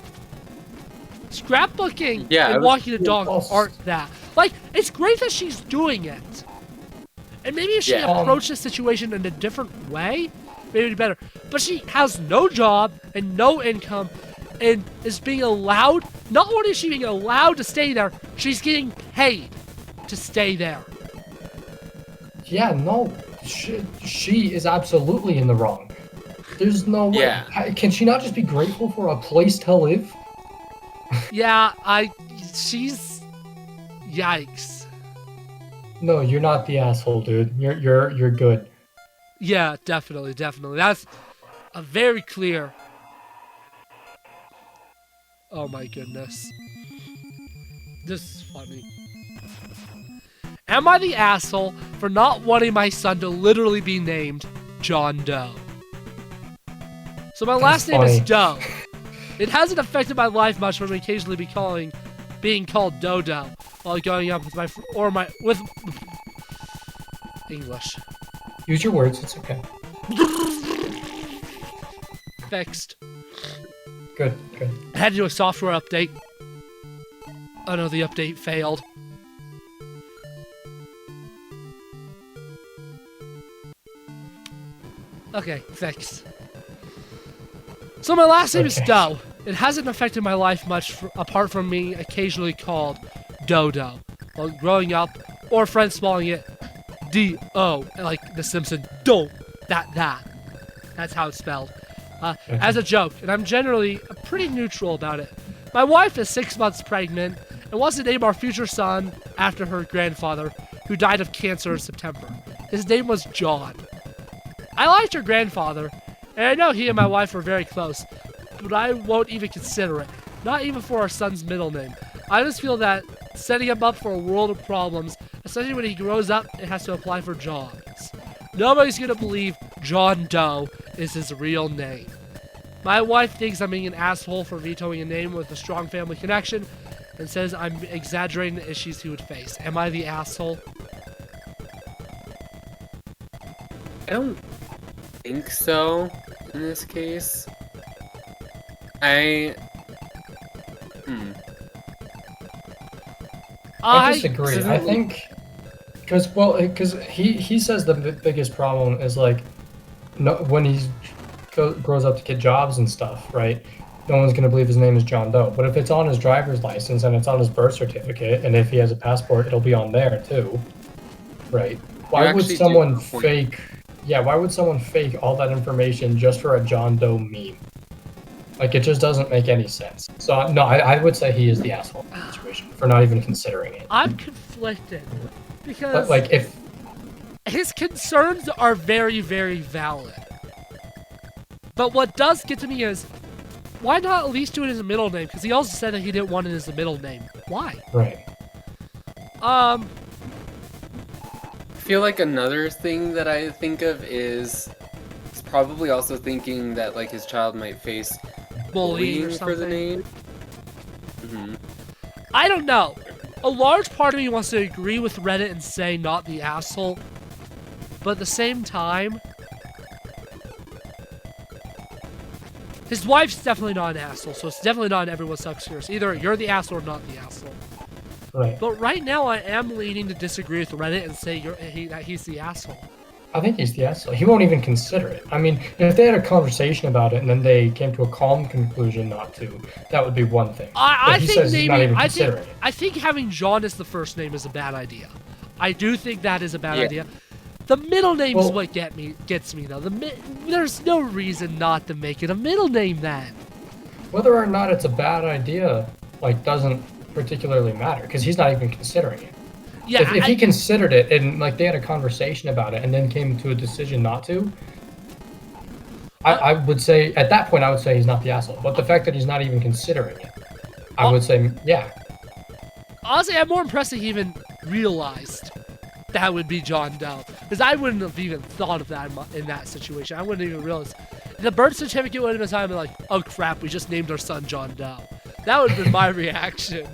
Scrapbooking Yeah, and it was- walking the dog Yes. aren't that. Like, it's great that she's doing it. And maybe if she Yeah. approached the situation in a different way, maybe it'd be better. But she has no job and no income and is being allowed, not only is she being allowed to stay there, she's getting paid to stay there. Yeah, no. She is absolutely in the wrong. There's no way. Yeah. Can she not just be grateful for a place to live? Yeah, she's, yikes. No, you're not the asshole, dude. You're good. Yeah, definitely. That's a very clear. Oh my goodness. This is funny. Am I the asshole for not wanting my son to literally be named John Doe? So my last name is funny. Doe. It hasn't affected my life much from occasionally being called Dodo while going up with with English. Use your words. It's okay. Fixed. Good. I had to do a software update. Oh no, the update failed. Okay, fixed. So my last name is Okay. Doe. It hasn't affected my life much apart from me occasionally called Dodo while growing up, or friends spelling it D-O, like The Simpsons. Do. That. That's how it's spelled. As a joke, and I'm generally pretty neutral about it. My wife is 6 months pregnant and wants to name our future son after her grandfather, who died of cancer in September. His name was John. I liked her grandfather, and I know he and my wife were very close, but I won't even consider it. Not even for our son's middle name. I just feel that setting him up for a world of problems, especially when he grows up and has to apply for jobs. Nobody's gonna believe John Doe is his real name. My wife thinks I'm being an asshole for vetoing a name with a strong family connection and says I'm exaggerating the issues he would face. Am I the asshole? I don't think so in this case. I I disagree. so- I think because he says the biggest problem is like when he grows up to get jobs and stuff, right? No one's gonna believe his name is John Doe. But if it's on his driver's license and it's on his birth certificate, and if he has a passport, it'll be on there too, right? Why would actually do someone have a point. fake yeah, why would someone fake all that information just for a John Doe meme? Like, it just doesn't make any sense. So, no, I would say he is the asshole in the situation for not even considering it. I'm conflicted because But, like, if... his concerns are very, very valid. But what does get to me is, why not at least do it as a middle name? Because he also said that he didn't want it as a middle name. Why? Right. I feel like another thing that I think of is probably also thinking that like his child might face Bullying or for the something. name. Mm-hmm. I don't know. A large part of me wants to agree with Reddit and say not the asshole. But at the same time, his wife's definitely not an asshole, so it's definitely not an everyone sucks here. Either you're the asshole or not the asshole. Right. But right now, I am leaning to disagree with Reddit and say that he's the asshole. I think he's the asshole. He won't even consider it. I mean, if they had a conversation about it and then they came to a calm conclusion not to, that would be one thing. I he think says he's not even considering it. I think having John as the first name is a bad idea. I do think that is a bad Yeah. idea. The middle name is Well- what gets me though. There's no reason not to make it a middle name then. Whether or not it's a bad idea, like, doesn't particularly matter because he's not even considering it. Yeah, If he considered it and like they had a conversation about it and then came to a decision not to, I would say at that point I would say he's not the asshole. But the fact that he's not even considering it, I would say yeah. honestly, I'm more impressed that he even realized that would be John Doe. Because I wouldn't have even thought of that in that situation. I wouldn't even realize. The birth certificate would have been time like, oh crap, we just named our son John Doe. That would have been my reaction.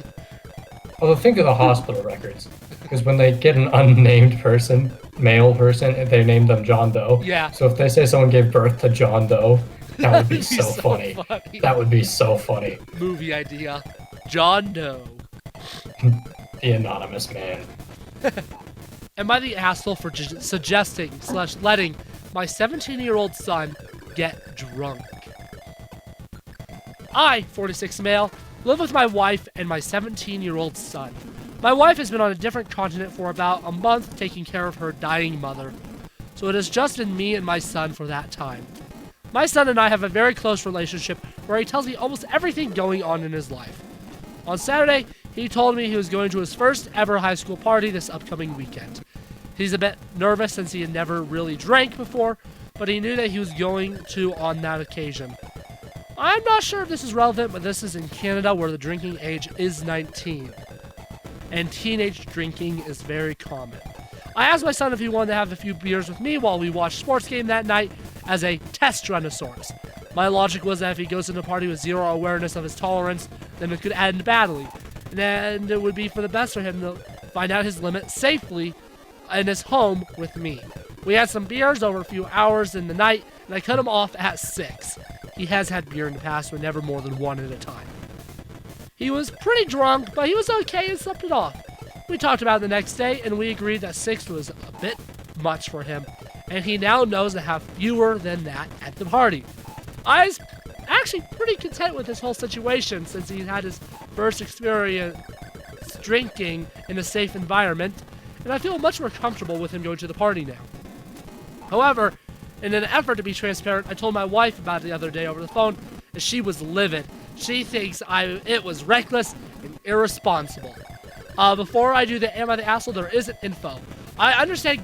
Although think of the hospital records, because when they get an unnamed person, male person, they name them John Doe. Yeah. So if they say someone gave birth to John Doe, that would be so funny. That would be so funny. Movie idea. John Doe. The anonymous man. Am I the asshole for suggesting / letting my 17-year-old son get drunk? I, 46 male, live with my wife and my 17-year-old son. My wife has been on a different continent for about a month taking care of her dying mother, so it has just been me and my son for that time. My son and I have a very close relationship where he tells me almost everything going on in his life. On Saturday, he told me he was going to his first ever high school party this upcoming weekend. He's a bit nervous since he had never really drank before, but he knew that he was going to on that occasion. I'm not sure if this is relevant, but this is in Canada where the drinking age is 19. And teenage drinking is very common. I asked my son if he wanted to have a few beers with me while we watched sports game that night as a test run of sorts. My logic was that if he goes into a party with zero awareness of his tolerance, then it could end badly. And it would be for the best for him to find out his limit safely in his home with me. We had some beers over a few hours in the night, and I cut him off at 6. He has had beer in the past, but never more than one at a time. He was pretty drunk, but he was okay and slept it off. We talked about it the next day, and we agreed that 6 was a bit much for him, and he now knows to have fewer than that at the party. I was actually pretty content with this whole situation since he had his first experience drinking in a safe environment, and I feel much more comfortable with him going to the party now. However, in an effort to be transparent, I told my wife about it the other day over the phone, and she was livid. She thinks it was reckless and irresponsible. Before I do the Am I the Asshole, there isn't info. I understand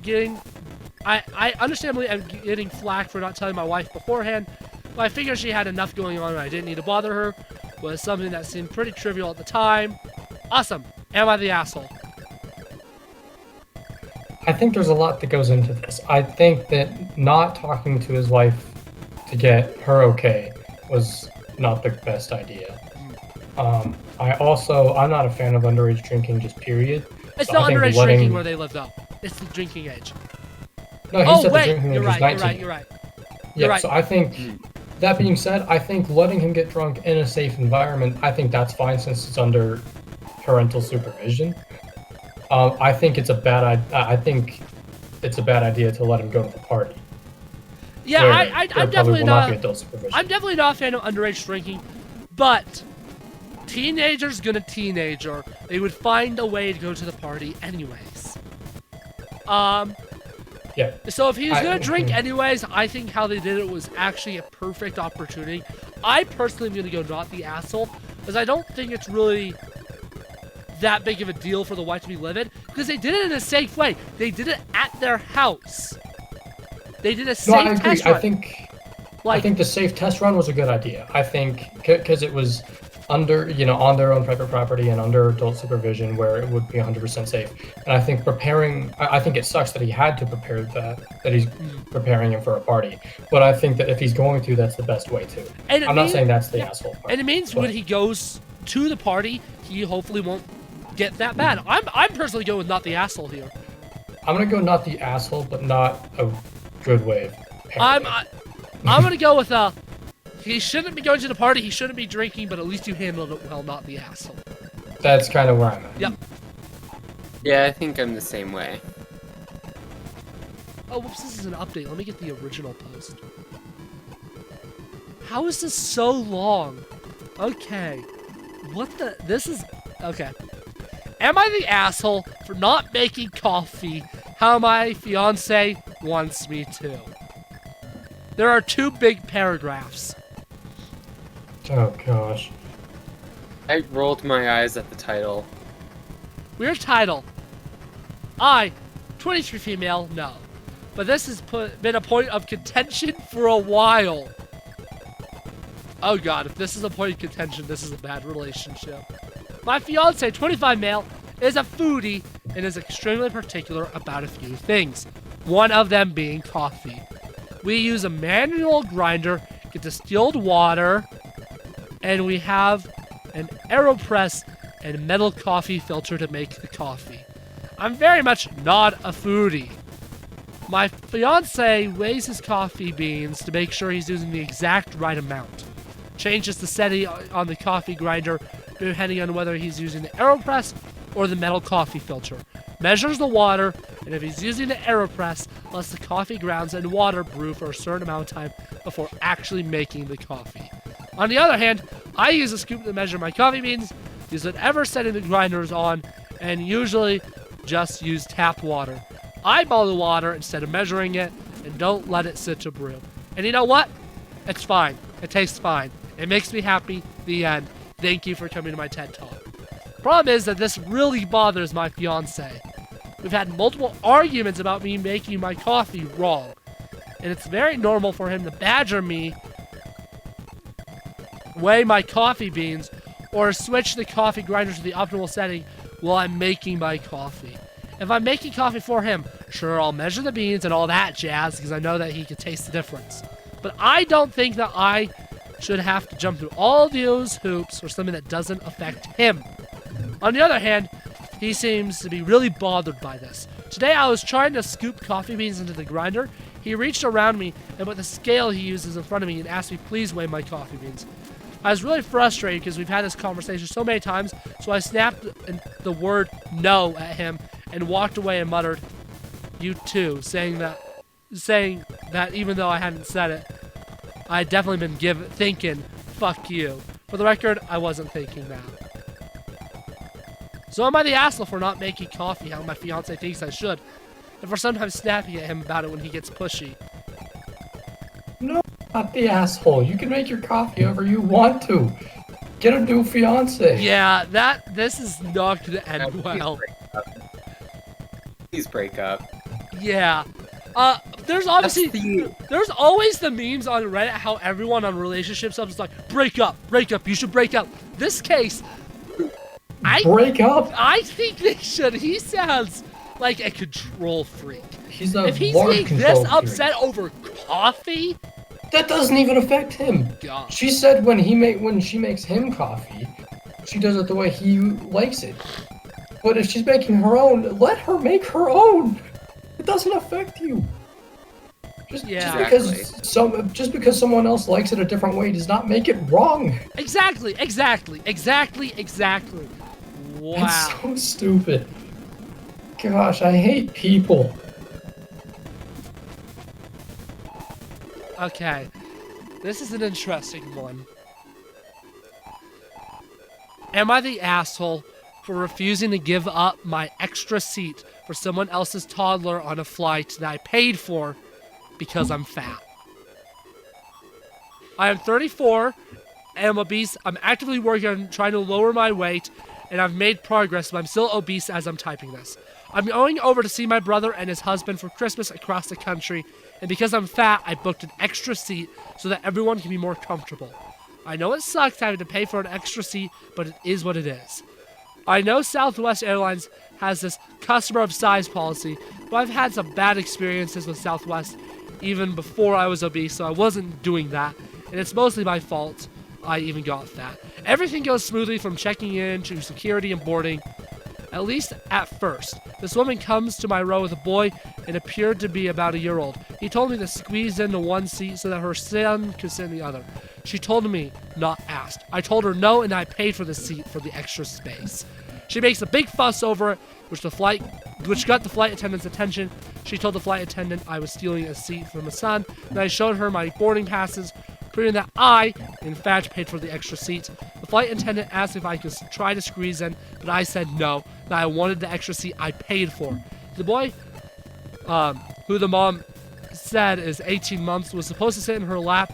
I understandably am getting flack for not telling my wife beforehand, but I figured she had enough going on and I didn't need to bother her. Was something that seemed pretty trivial at the time. Awesome. Am I the asshole? I think there's a lot that goes into this. I think that not talking to his wife to get her okay was not the best idea. I'm not a fan of underage drinking, just period. It's So not I think underage letting- drinking where they live, though. It's the drinking age. No, he Oh, said the wait. drinking age You're was right. 19. You're right. Yeah, You're right. so I think, that being said, I think letting him get drunk in a safe environment, I think that's fine since it's under parental supervision. I think it's a bad idea to let him go to the party. Yeah, where I'm there probably definitely will not. be adult supervision. I'm definitely not a fan of underage drinking, but teenagers gonna teenager. They would find a way to go to the party anyways. Yeah. So if he was gonna drink anyways, I think how they did it was actually a perfect opportunity. I personally am gonna go not the asshole, because I don't think it's really that big of a deal for the wife to be livid, because they did it in a safe way. They did it at their house. They did a safe No, I agree. test run. I think the safe test run was a good idea. I think because it was under, on their own private property and under adult supervision where it would be 100% safe. And I think I think it sucks that he had to prepare that he's preparing him for a party. But I think that if he's going to, that's the best way to. I'm not saying that's the asshole part. And it means when he goes to the party, he hopefully won't get that bad. I'm personally going with not the asshole here. I'm going to go not the asshole, but not a good way of parenting. I'm going to go with he shouldn't be going to the party, he shouldn't be drinking, but at least you handled it well, not the asshole. That's kind of where I'm at. Yep. Yeah, I think I'm the same way. Oh, whoops, this is an update. Let me get the original post. How is this so long? Okay. Okay. Am I the asshole for not making coffee how my fiance wants me to? There are 2 big paragraphs. Oh, gosh. I rolled my eyes at the title. Weird title. I, 23 female, no. But this has been a point of contention for a while. Oh god, if this is a point of contention, this is a bad relationship. My fiance, 25 male, is a foodie and is extremely particular about a few things. One of them being coffee. We use a manual grinder, get distilled water, and we have an AeroPress and metal coffee filter to make the coffee. I'm very much not a foodie. My fiance weighs his coffee beans to make sure he's using the exact right amount. Changes the setting on the coffee grinder depending on whether he's using the AeroPress or the metal coffee filter. Measures the water, and if he's using the AeroPress, lets the coffee grounds and water brew for a certain amount of time before actually making the coffee. On the other hand, I use a scoop to measure my coffee beans, use whatever setting the grinder is on, and usually just use tap water. Eyeball the water instead of measuring it, and don't let it sit to brew. And you know what? It's fine. It tastes fine. It makes me happy. The end. Thank you for coming to my TED Talk. Problem is that this really bothers my fiance. We've had multiple arguments about me making my coffee wrong. And it's very normal for him to badger me, weigh my coffee beans, or switch the coffee grinder to the optimal setting while I'm making my coffee. If I'm making coffee for him, sure, I'll measure the beans and all that jazz because I know that he can taste the difference. But I don't think that I should have to jump through all those hoops for something that doesn't affect him. On the other hand, he seems to be really bothered by this. Today I was trying to scoop coffee beans into the grinder. He reached around me and with the scale he uses in front of me and asked me please weigh my coffee beans. I was really frustrated because we've had this conversation so many times, so I snapped the word no at him and walked away and muttered, "You too," saying that even though I hadn't said it, I had definitely been thinking, "Fuck you." For the record, I wasn't thinking that. So am I the asshole for not making coffee how my fiance thinks I should, and for sometimes snapping at him about it when he gets pushy? No, not the asshole. You can make your coffee however you want to. Get a new fiance. Yeah, this is not gonna end well. Please break up. Yeah. There's always the memes on Reddit how everyone on relationship stuff is like, break up, you should break up. This case, break up? I think they should. He sounds like a control freak. If he's getting this upset over coffee, that doesn't even affect him. God. She said when she makes him coffee, she does it the way he likes it. But if she's making her own, let her make her own. It doesn't affect you. Just because someone else likes it a different way does not make it wrong. Exactly. Wow. That's so stupid. Gosh, I hate people. Okay. This is an interesting one. Am I the asshole for refusing to give up my extra seat for someone else's toddler on a flight that I paid for because I'm fat. I am 34, I am obese, I'm actively working on trying to lower my weight, and I've made progress, but I'm still obese as I'm typing this. I'm going over to see my brother and his husband for Christmas across the country, and because I'm fat, I booked an extra seat so that everyone can be more comfortable. I know it sucks having to pay for an extra seat, but it is what it is. I know Southwest Airlines has this customer of size policy, but I've had some bad experiences with Southwest even before I was obese, so I wasn't doing that, and it's mostly my fault I even got fat. Everything goes smoothly from checking in to security and boarding, at least at first. This woman comes to my row with a boy and appeared to be about a year old. He told me to squeeze into one seat so that her son could sit in the other. She told me, not asked. I told her no, and I paid for the seat for the extra space. She makes a big fuss over it, which got the flight attendant's attention. She told the flight attendant I was stealing a seat from a son, and I showed her my boarding passes, proving that I, in fact, paid for the extra seat. The flight attendant asked if I could try to squeeze in, but I said no, that I wanted the extra seat I paid for. The boy, who the mom said is 18 months, was supposed to sit in her lap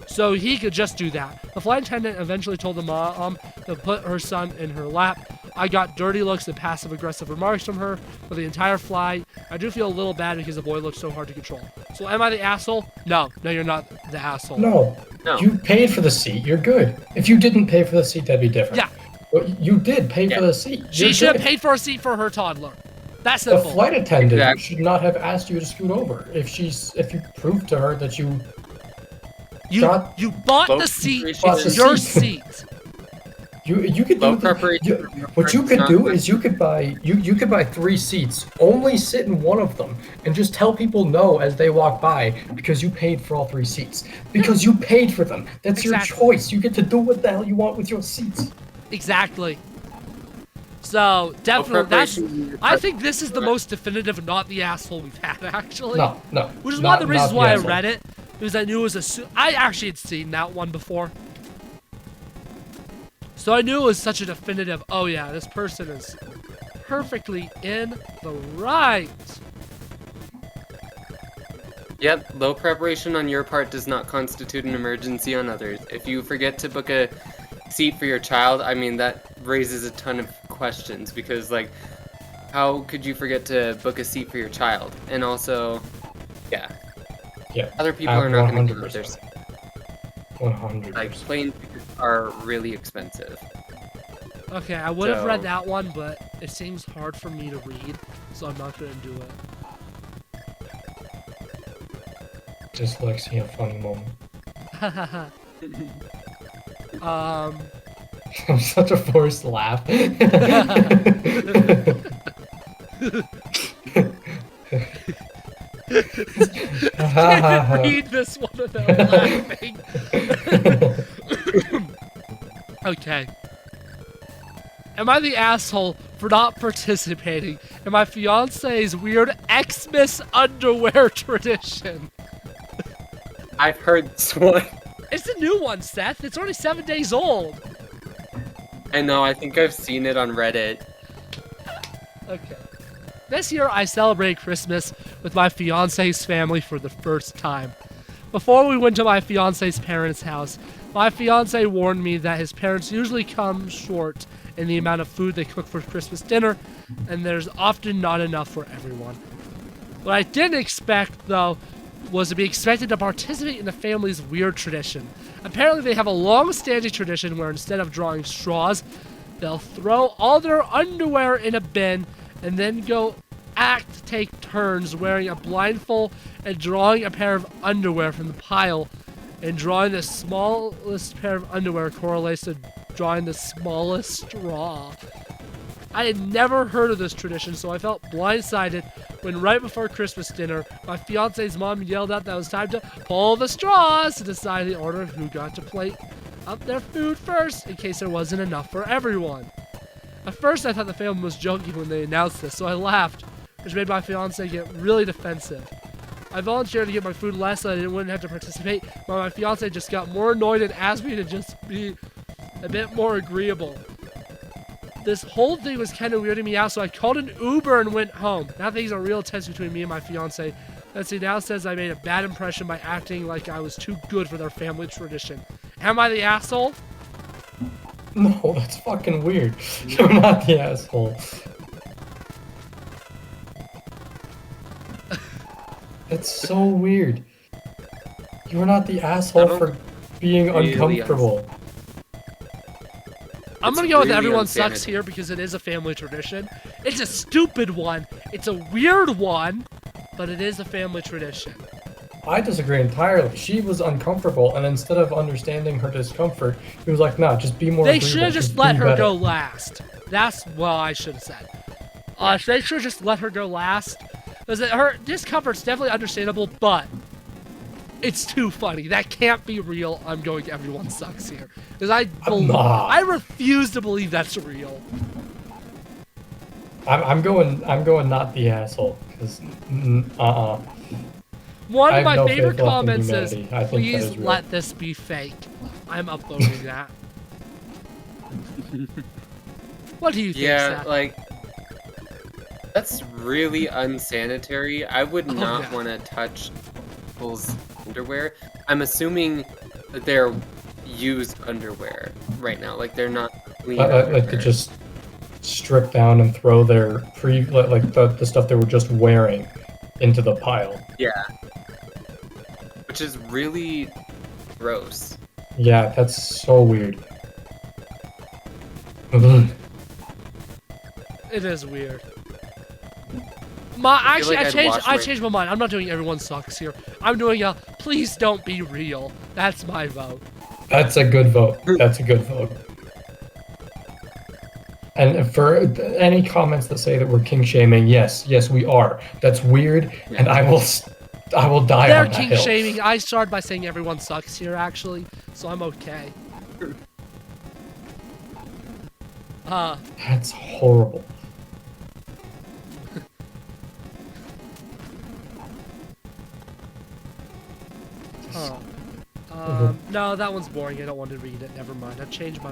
so he could just do that. The flight attendant eventually told the mom to put her son in her lap. I got dirty looks and passive-aggressive remarks from her for the entire flight. I do feel a little bad because the boy looks so hard to control. So am I the asshole? No, you're not the asshole. No. You paid for the seat. You're good. If you didn't pay for the seat, that'd be different. Yeah. But you did pay for the seat. She should have paid for a seat for her toddler. That's the simple. flight attendant should not have asked you to scoot over. If you proved to her that you bought the seat. It's your seat. You could do what you could do is you could buy 3 seats, only sit in one of them, and just tell people no as they walk by because you paid for all 3 seats. Because you paid for them. That's your choice. You get to do what the hell you want with your seats. Exactly. So definitely, I think this is the most definitive not the asshole we've had actually. No. Which is one of the reasons why I read it, because I knew it was I actually had seen that one before. So I knew it was such a definitive, oh yeah, this person is perfectly in the right. Yep, low preparation on your part does not constitute an emergency on others. If you forget to book a seat for your child, I mean, that raises a ton of questions because, like, how could you forget to book a seat for your child? And also, yeah, other people are not going to do this. 100%. Like, plane tickets are really expensive. Okay, I would have read that one, but it seems hard for me to read, so I'm not going to do it. Dyslexia, funny moment. I'm such a forced laugh. Can't read this one without laughing. Okay. Am I the asshole for not participating in my fiance's weird Xmas underwear tradition? I've heard this one. It's a new one, Seth. It's only 7 days old. I know, I think I've seen it on Reddit. Okay. This year, I celebrated Christmas with my fiance's family for the first time. Before we went to my fiance's parents' house, my fiance warned me that his parents usually come short in the amount of food they cook for Christmas dinner, and there's often not enough for everyone. What I didn't expect, though, was to be expected to participate in the family's weird tradition. Apparently, they have a long-standing tradition where instead of drawing straws, they'll throw all their underwear in a bin and then take turns wearing a blindfold and drawing a pair of underwear from the pile, and drawing the smallest pair of underwear correlates to drawing the smallest straw. I had never heard of this tradition, so I felt blindsided when right before Christmas dinner, my fiance's mom yelled out that it was time to pull the straws to decide the order of who got to plate up their food first, in case there wasn't enough for everyone. At first, I thought the family was joking when they announced this, so I laughed, which made my fiance get really defensive. I volunteered to get my food less so I wouldn't have to participate, but my fiance just got more annoyed and asked me to just be a bit more agreeable. This whole thing was kind of weirding me out, so I called an Uber and went home. Now things are real tense between me and my fiance. Let's see, now says I made a bad impression by acting like I was too good for their family tradition. Am I the asshole? No, that's fucking weird. You're not the asshole. That's so weird. You're not the asshole for being uncomfortable. I'm gonna go with everyone sucks here because it is a family tradition. It's a stupid one. It's a weird one, but it is a family tradition. I disagree entirely. She was uncomfortable, and instead of understanding her discomfort, he was like, "Nah, just be more." They should have just let her go last. That's what I should have said. They should have just let her go last. Because her discomfort's definitely understandable, but it's too funny. That can't be real. I'm going everyone sucks here. Because I refuse to believe that's real. I'm going not the asshole. Because One of my favorite comments is, please let this be fake. I'm upvoting that. What do you think, Seth? Like, that's really unsanitary. I would not want to touch people's underwear. I'm assuming that they're used underwear right now. Like, they're not clean like to just strip down and throw their the stuff they were just wearing into the pile. Yeah. Which is really gross. Yeah, that's so weird. It is weird. I changed my mind. I'm not doing everyone sucks here. I'm doing a please don't be real. That's my vote. That's a good vote. That's a good vote. And for any comments that say that we're king shaming, yes, we are. That's weird, and I will die They're on that king hill. shaming. I started by saying everyone sucks here, actually, so I'm okay. That's horrible. No, that one's boring. I don't want to read it. Never mind. I've changed my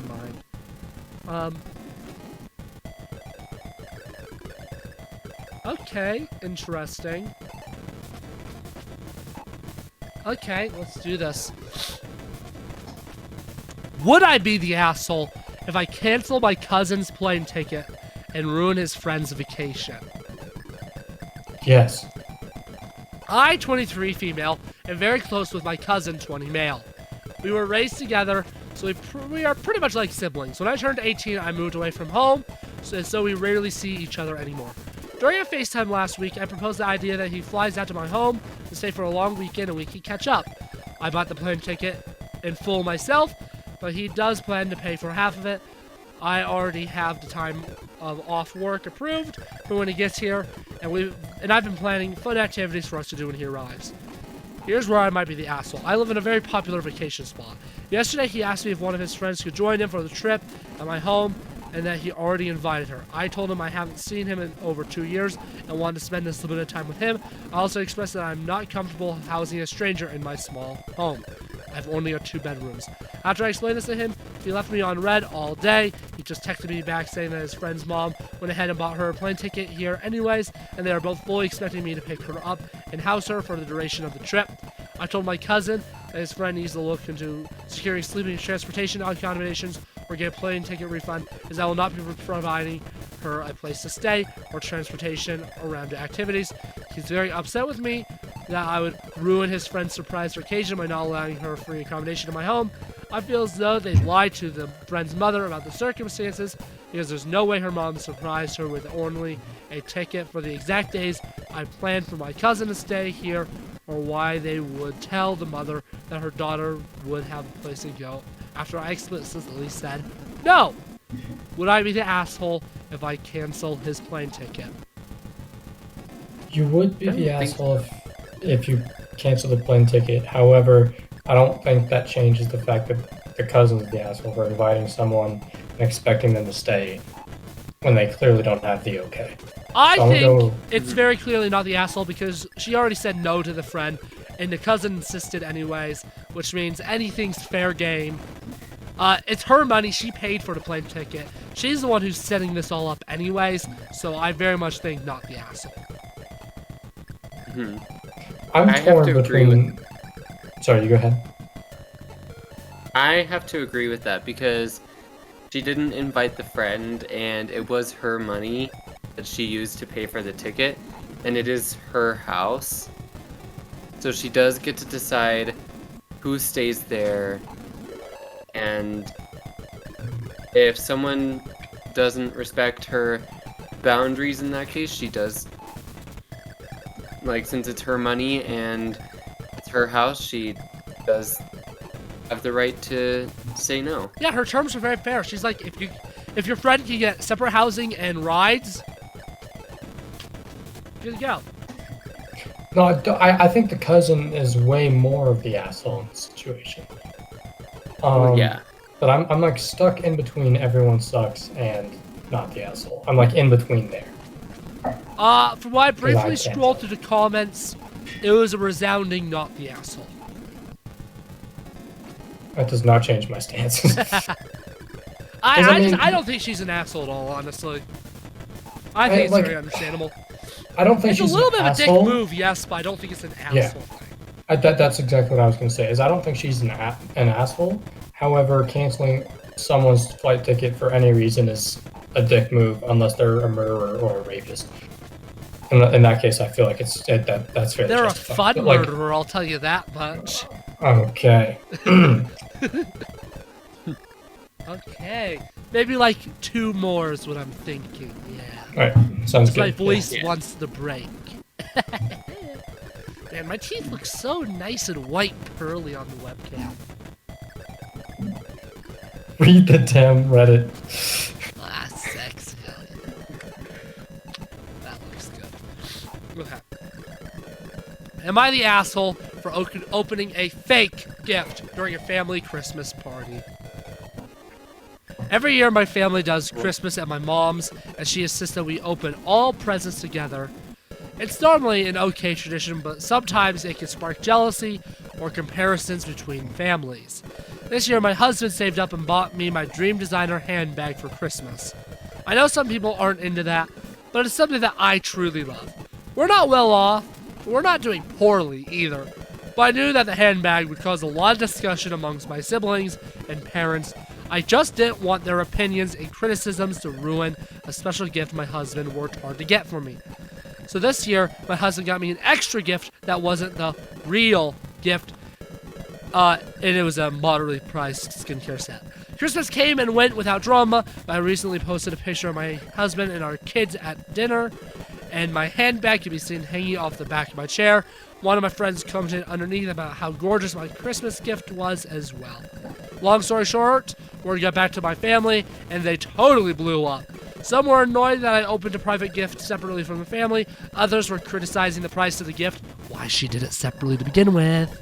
mind. Okay, interesting. Okay, let's do this. Would I be the asshole if I cancel my cousin's plane ticket and ruin his friend's vacation? Yes. I, 23 female, am very close with my cousin, 20 male. We were raised together, so we are pretty much like siblings. When I turned 18, I moved away from home, so we rarely see each other anymore. During a FaceTime last week, I proposed the idea that he flies out to my home to stay for a long weekend and we can catch up. I bought the plane ticket in full myself, but he does plan to pay for half of it. I already have the time of off work approved for when he gets here, and I've been planning fun activities for us to do when he arrives. Here's where I might be the asshole. I live in a very popular vacation spot. Yesterday, he asked me if one of his friends could join him for the trip at my home, and that he already invited her. I told him I haven't seen him in over 2 years and wanted to spend this limited time with him. I also expressed that I'm not comfortable housing a stranger in my small home. I've only got 2 bedrooms. After I explained this to him, he left me on red all day. He just texted me back saying that his friend's mom went ahead and bought her a plane ticket here anyways, and they are both fully expecting me to pick her up and house her for the duration of the trip. I told my cousin that his friend needs to look into securing sleeping and transportation accommodations or get a plane ticket refund, as I will not be providing her a place to stay or transportation around the activities. He's very upset with me that I would ruin his friend's surprise vacation by not allowing her free accommodation in my home. I feel as though they lied to the friend's mother about the circumstances, because there's no way her mom surprised her with only a ticket for the exact days I planned for my cousin to stay here, or why they would tell the mother that her daughter would have a place to go after I explicitly said no. Would I be the asshole if I cancel his plane ticket? You would be the asshole if you cancel the plane ticket. However, I don't think that changes the fact that the cousin's the asshole for inviting someone and expecting them to stay when they clearly don't have the okay. I think it's very clearly not the asshole because she already said no to the friend, and the cousin insisted anyways, which means anything's fair game. It's her money. She paid for the plane ticket. She's the one who's setting this all up anyways, so I very much think not the asshole. I'm I have torn to agree between... Sorry, you go ahead. I have to agree with that because she didn't invite the friend, and it was her money that she used to pay for the ticket, and it is her house. So she does get to decide who stays there, and if someone doesn't respect her boundaries in that case, she does, like, since it's her money and it's her house, she does have the right to say no. Yeah, her terms are very fair. She's like, if your friend can get separate housing and rides, good to go. No, I think the cousin is way more of the asshole in the situation. Yeah. But I'm like stuck in between everyone sucks and not the asshole. I'm like in between there. From what I briefly can't scrolled through the comments, it was a resounding not the asshole. That does not change my stance. I don't think she's an asshole at all, honestly. I think it's like, very understandable. I don't think It's a she's little an bit of a dick asshole. move, yes, but I don't think it's an asshole Yeah. thing. That's exactly what I was going to say. Is I don't think she's an asshole. However, canceling someone's flight ticket for any reason is a dick move, unless they're a murderer or a rapist. In that case, I feel like that's fair. They're a fun murderer, I'll tell you that much. Okay. Okay. Maybe like 2 more is what I'm thinking, yeah. Alright, sounds good. My voice Yeah. wants to break. Man, my teeth look so nice and white pearly on the webcam. Read the damn Reddit. Ah, sexy. That looks good. Okay. Am I the asshole for opening a fake gift during a family Christmas party? Every year my family does Christmas at my mom's, and she insists that we open all presents together. It's normally an okay tradition, but sometimes it can spark jealousy or comparisons between families. This year my husband saved up and bought me my dream designer handbag for Christmas. I know some people aren't into that, but it's something that I truly love. We're not well off, but we're not doing poorly either. But I knew that the handbag would cause a lot of discussion amongst my siblings and parents. I just didn't want their opinions and criticisms to ruin a special gift my husband worked hard to get for me. So this year, my husband got me an extra gift that wasn't the real gift, and it was a moderately priced skincare set. Christmas came and went without drama. I recently posted a picture of my husband and our kids at dinner, and my handbag can be seen hanging off the back of my chair. One of my friends commented underneath about how gorgeous my Christmas gift was as well. Long story short, word got back to my family, and they totally blew up. Some were annoyed that I opened a private gift separately from the family. Others were criticizing the price of the gift, why she did it separately to begin with.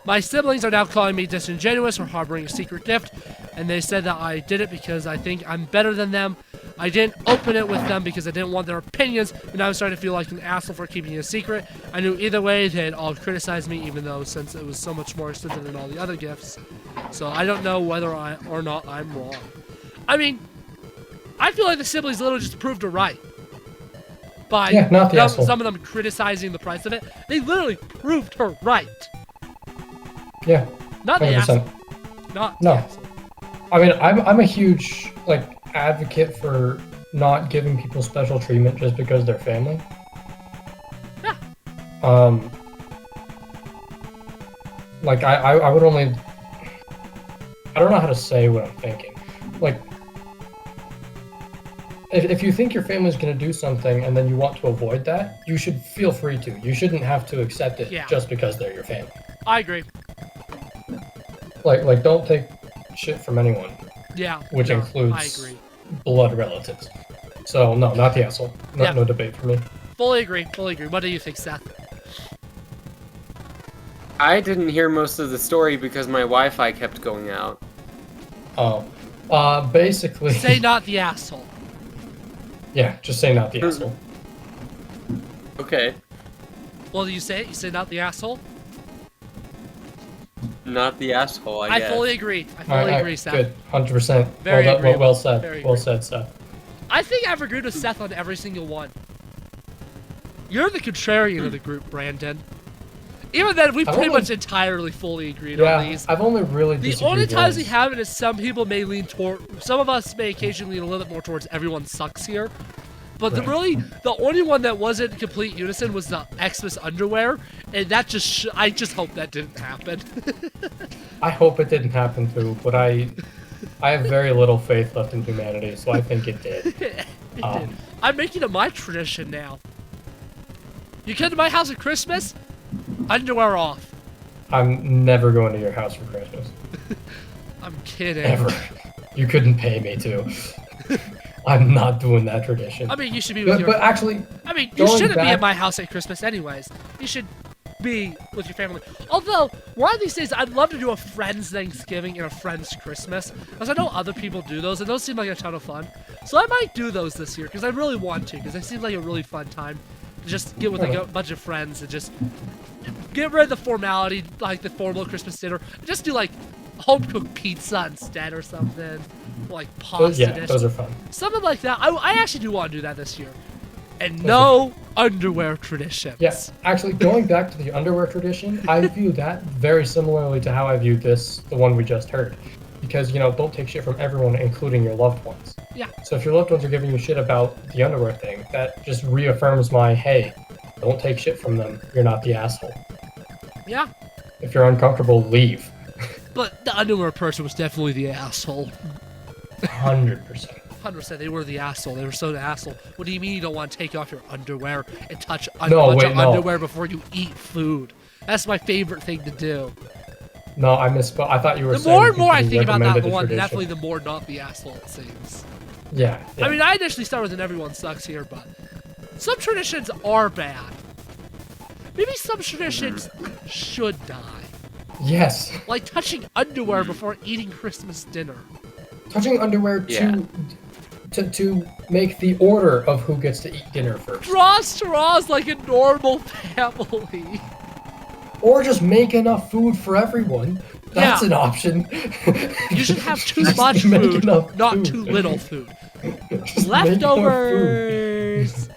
My siblings are now calling me disingenuous for harboring a secret gift, and they said that I did it because I think I'm better than them. I didn't open it with them because I didn't want their opinions, but now I'm starting to feel like an asshole for keeping it a secret. I knew either way they'd all criticize me, even though since it was so much more expensive than all the other gifts. So I don't know whether or not I'm wrong. I mean, I feel like the siblings literally just proved her right. By not the asshole. some of them criticizing the price of it. They literally proved her right. Yeah. Not the 100%. asshole. Not the No. asshole. I mean, I'm a huge advocate for not giving people special treatment just because they're family. Yeah. I would only. I don't know how to say what I'm thinking. If you think your family's gonna do something and then you want to avoid that, you should feel free to. You shouldn't have to accept it just because they're your family. I agree. Don't take shit from anyone. Yeah. Which no, includes I agree. blood relatives. So no, not the asshole. No debate for me. Fully agree. Fully agree. What do you think, Seth? I didn't hear most of the story because my Wi-Fi kept going out. Oh, basically. Say not the asshole. Yeah, just say not the asshole. Okay. Well, do you say it? You say not the asshole? not the asshole, I I guess. fully agree. I All fully right, agree, Seth. Good, 100%. Very well, agreeable. well said. Very Well agreeable. said, Seth. I think I've agreed with Seth on every single one. You're the contrarian of the group, Brandon. Even then, we I've pretty only- much entirely fully agreed Yeah, on these. I've only really The disagreed only times we once. haven't is some people may lean toward, some of us may occasionally lean a little bit more towards everyone sucks here. But Right. the only one that wasn't in complete unison was the Xmas underwear, and that just, I just hope that didn't happen. I hope it didn't happen too, but I have very little faith left in humanity, so I think it did. It did. I'm making it my tradition now. You come to my house at Christmas, underwear off. I'm never going to your house for Christmas. I'm kidding. Ever. You couldn't pay me to. I'm not doing that tradition. I mean, you should be with But, your. but actually, I mean, you going shouldn't be back- at my house at Christmas, anyways. You should be with your family. Although, one of these days, I'd love to do a friend's Thanksgiving and a friend's Christmas, because I know other people do those, and those seem like a ton of fun. So I might do those this year, because I really want to, because they seem like a really fun time to just get with like a bunch of friends and just get rid of the formality, like the formal Christmas dinner, and just do like home cooked pizza instead or something, like pasta dish. those are fun. Something like that. I actually do want to do that this year. And no underwear traditions. Yes, actually, going back to the underwear tradition, I view that very similarly to how I viewed the one we just heard. Because, don't take shit from everyone, including your loved ones. Yeah. So if your loved ones are giving you shit about the underwear thing, that just reaffirms my, hey, don't take shit from them. You're not the asshole. Yeah. If you're uncomfortable, leave. But the underwear person was definitely the asshole. 100%. 100%. They were the asshole. They were so the asshole. What do you mean you don't want to take off your underwear and touch a No, bunch wait, of no. underwear before you eat food? That's my favorite thing to do. No, I misspoke. I thought you were The saying more and more I you think about that recommended one, the tradition. definitely the more not the asshole it seems. Yeah. I mean, I initially started with an everyone sucks here, but some traditions are bad. Maybe some traditions should die. Yes. Like touching underwear before eating Christmas dinner. Touching underwear Yeah. to make the order of who gets to eat dinner first. Draw straws like a normal family. Or just make enough food for everyone. That's Yeah. an option. You should have too Just much make food, enough not food. too little food. Just make enough food. Leftovers.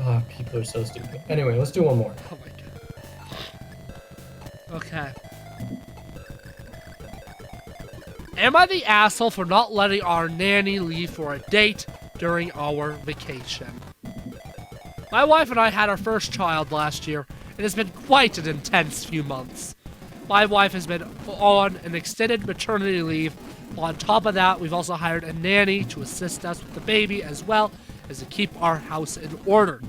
Ah, people are so stupid. Anyway, let's do one more. Oh my god. Okay. Am I the asshole for not letting our nanny leave for a date during our vacation? My wife and I had our first child last year, and it's been quite an intense few months. My wife has been on an extended maternity leave. On top of that, we've also hired a nanny to assist us with the baby as well as to keep our house in order.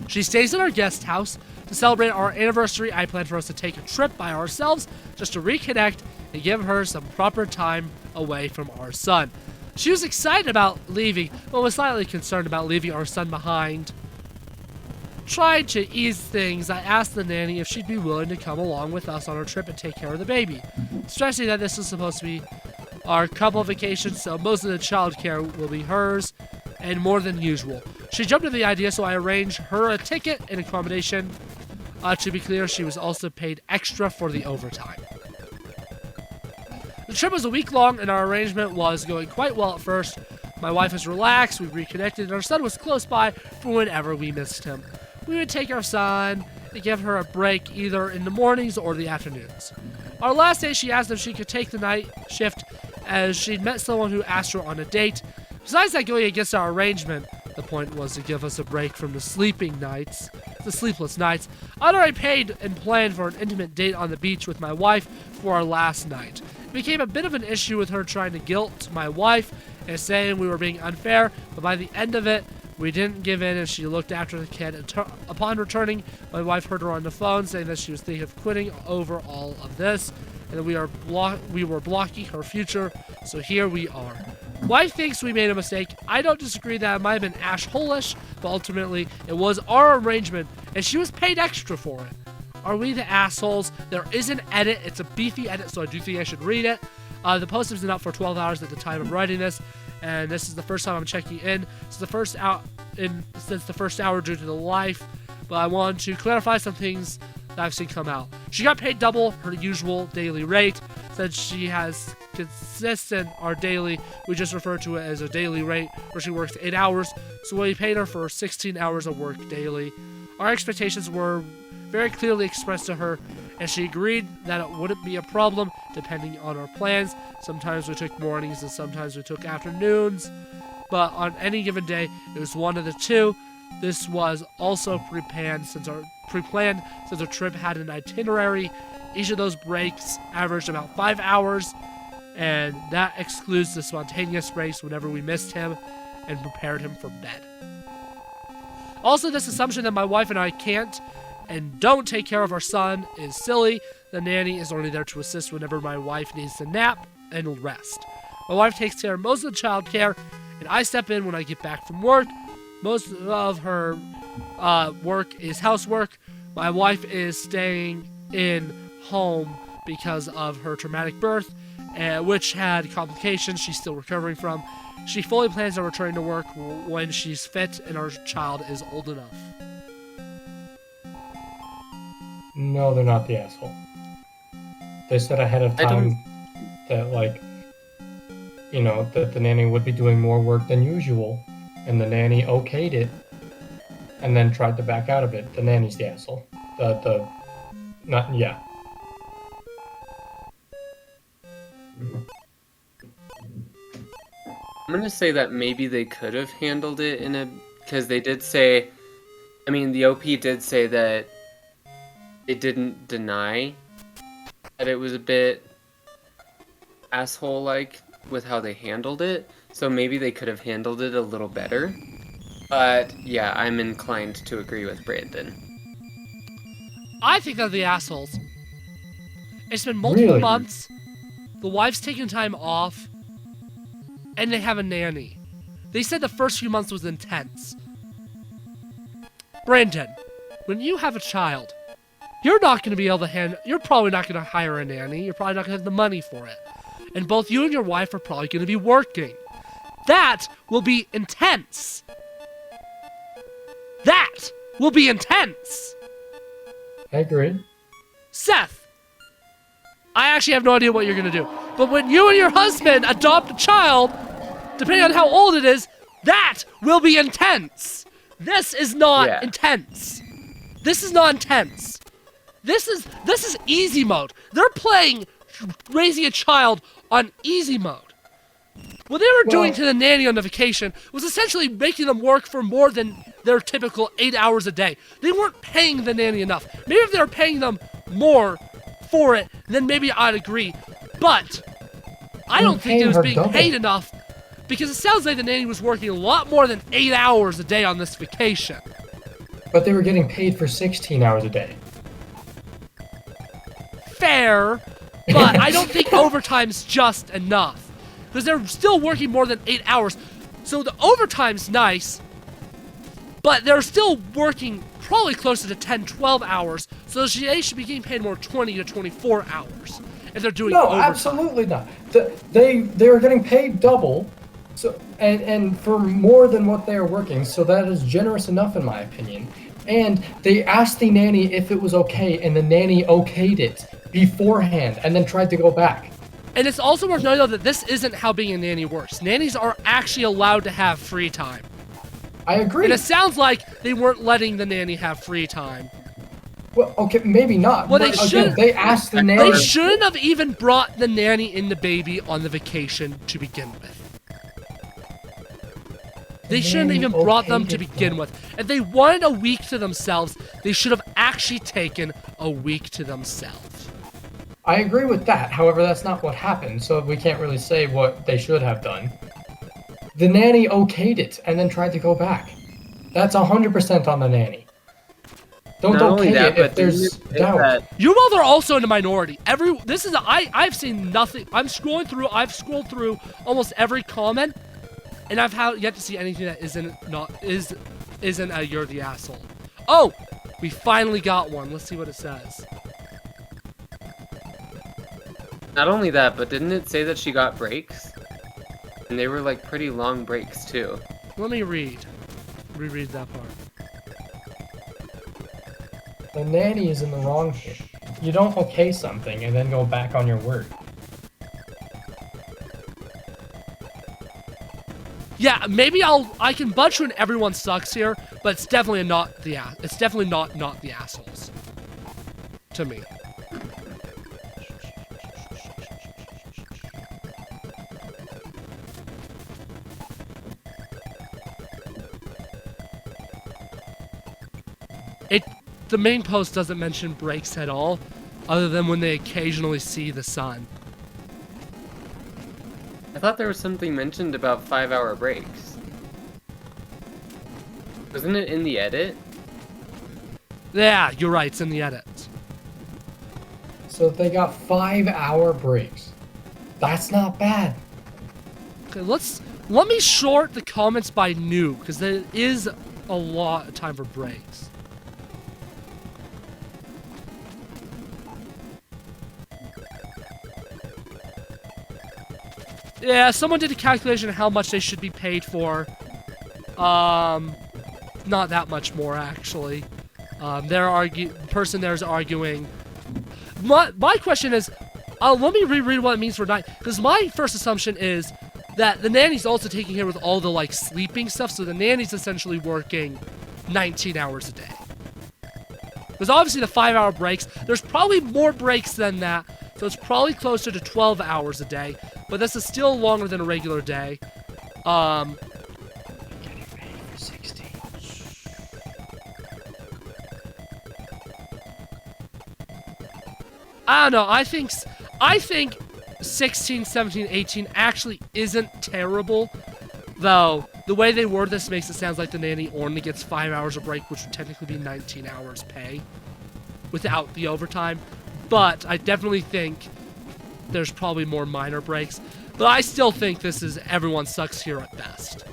She stays in our guest house. To celebrate our anniversary, I plan for us to take a trip by ourselves just to reconnect and give her some proper time away from our son. She was excited about leaving, but was slightly concerned about leaving our son behind. Trying to ease things, I asked the nanny if she'd be willing to come along with us on our trip and take care of the baby, stressing that this is supposed to be our couple vacation, so most of the childcare will be hers, and more than usual. She jumped at the idea, so I arranged her a ticket and accommodation. To be clear, she was also paid extra for the overtime. The trip was a week long, and our arrangement was going quite well at first. My wife was relaxed, we reconnected, and our son was close by for whenever we missed him. We would take our son and give her a break either in the mornings or the afternoons. Our last day, she asked if she could take the night shift as she'd met someone who asked her on a date. Besides that going against our arrangement, the point was to give us a break from the sleepless nights. I'd already paid and planned for an intimate date on the beach with my wife for our last night. It became a bit of an issue with her trying to guilt my wife and saying we were being unfair, but by the end of it, we didn't give in and she looked after the kid. Upon returning, my wife heard her on the phone saying that she was thinking of quitting over all of this and that we were blocking her future, so here we are. Wife thinks we made a mistake. I don't disagree that it might have been ash-hole-ish, but ultimately it was our arrangement and she was paid extra for it. Are we the assholes? There is an edit. It's a beefy edit, so I do think I should read it. The post has been up for 12 hours at the time of writing this, and this is the first time I'm checking in. Since the first hour due to the life, but I want to clarify some things that I've seen come out. She got paid double her usual daily rate. Since she has consistent or daily, we just refer to it as a daily rate, where she works 8 hours, so we paid her for 16 hours of work daily. Our expectations were very clearly expressed to her, and she agreed that it wouldn't be a problem depending on our plans. Sometimes we took mornings and sometimes we took afternoons, but on any given day, it was one of the two. This was also pre-planned since our trip had an itinerary. Each of those breaks averaged about 5 hours, and that excludes the spontaneous breaks whenever we missed him and prepared him for bed. Also, this assumption that my wife and I can't and don't take care of our son is silly. The nanny is only there to assist whenever my wife needs to nap and rest. My wife takes care of most of the child care, and I step in when I get back from work. Most of her work is housework. My wife is staying in home because of her traumatic birth, which had complications she's still recovering from. She fully plans on returning to work when she's fit and our child is old enough. No, they're not the asshole. They said ahead of time that, like, you know, that the nanny would be doing more work than usual, and the nanny okayed it, and then tried to back out of it. The nanny's the asshole. Yeah. I'm gonna say that maybe they could have handled it because they did say, I mean, the OP did say that it didn't deny that it was a bit asshole-like with how they handled it, so maybe they could have handled it a little better. But yeah, I'm inclined to agree with Brandon. I think they're the assholes. It's been multiple months. The wife's taking time off, and they have a nanny. They said the first few months was intense. Brandon, when you have a child, you're not going to be able to you're probably not going to hire a nanny. You're probably not going to have the money for it. And both you and your wife are probably going to be working. That will be intense. That will be intense. I agree. Seth, I actually have no idea what you're going to do. But when you and your husband adopt a child, depending on how old it is, that will be intense. This is not intense. This is not intense. This is easy mode. They're playing raising a child on easy mode. What they were doing to the nanny on the vacation was essentially making them work for more than their typical 8 hours a day. They weren't paying the nanny enough. Maybe if they were paying them more for it, then maybe I'd agree. But I don't think it was being paid enough, because it sounds like the nanny was working a lot more than 8 hours a day on this vacation. But they were getting paid for 16 hours a day. Fair, but I don't think overtime's just enough. Because they're still working more than 8 hours. So the overtime's nice, but they're still working probably closer to 10, 12 hours. So they should be getting paid more 20 to 24 hours if they're doing overtime. No, absolutely not. They were getting paid double, so and for more than what they are working. So that is generous enough, in my opinion. And they asked the nanny if it was okay, and the nanny okayed it beforehand, and then tried to go back. And it's also worth noting, though, that this isn't how being a nanny works. Nannies are actually allowed to have free time. I agree. And it sounds like they weren't letting the nanny have free time. Well, okay, maybe not. Well, they asked the nanny. They shouldn't have even brought the nanny and the baby on the vacation to begin with. They shouldn't have even brought them to begin with. If they wanted a week to themselves, they should have actually taken a week to themselves. I agree with that. However, that's not what happened, so we can't really say what they should have done. The nanny okayed it and then tried to go back. That's 100% on the nanny. Don't okay it if there's doubt. You both are also in the minority. I've seen nothing. I've scrolled through almost every comment, and I've yet to see anything that isn't a you're the asshole. Oh, we finally got one. Let's see what it says. Not only that, but didn't it say that she got breaks? And they were like pretty long breaks too. Let me reread that part. The nanny is in the wrong here. You don't okay something and then go back on your word. Yeah, maybe I can budge when everyone sucks here, but it's definitely not the assholes. To me. The main post doesn't mention breaks at all, other than when they occasionally see the sun. I thought there was something mentioned about 5-hour breaks. Wasn't it in the edit? Yeah, you're right, it's in the edit. So they got 5-hour breaks. That's not bad. Okay, let me short the comments by noob, because there is a lot of time for breaks. Yeah, someone did a calculation of how much they should be paid for. Not that much more, actually. Person there is arguing. My question is, let me reread what it means for night, because my first assumption is that the nanny's also taking care with all the, like, sleeping stuff, so the nanny's essentially working 19 hours a day. There's obviously the 5-hour breaks. There's probably more breaks than that, so it's probably closer to 12 hours a day, but this is still longer than a regular day. Getting ready for 16. I don't know, I think 16, 17, 18 actually isn't terrible, though the way they word this makes it sound like the nanny only gets 5 hours of break, which would technically be 19 hours pay without the overtime. But I definitely think there's probably more minor breaks. But I still think this is everyone sucks here at best.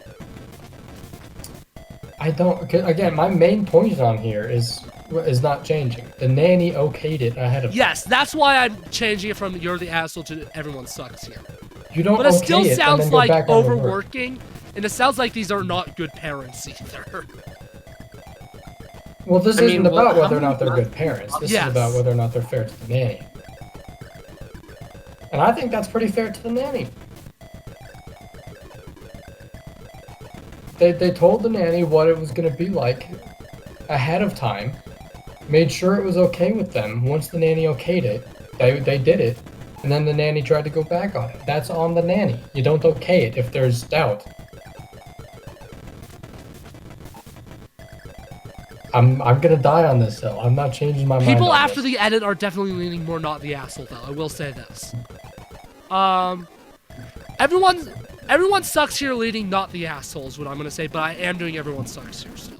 Again, my main point on here is not changing. The nanny okayed it ahead of Yes, that's why I'm changing it from you're the asshole to everyone sucks here. You don't But it okay still it sounds and then go like back on your word. overworking, and it sounds like these are not good parents either. Well, this isn't about whether or not they're good parents. This Yes. is about whether or not they're fair to the nanny. And I think that's pretty fair to the nanny. They told the nanny what it was going to be like ahead of time, made sure it was okay with them. Once the nanny okayed it, they did it, and then the nanny tried to go back on it. That's on the nanny. You don't okay it if there's doubt. I'm gonna die on this hill. I'm not changing my mind. People on after this. the edit are definitely leaning more not the asshole, though. I will say this. Everyone sucks here leading not the asshole is what I'm gonna say, but I am doing everyone sucks here still.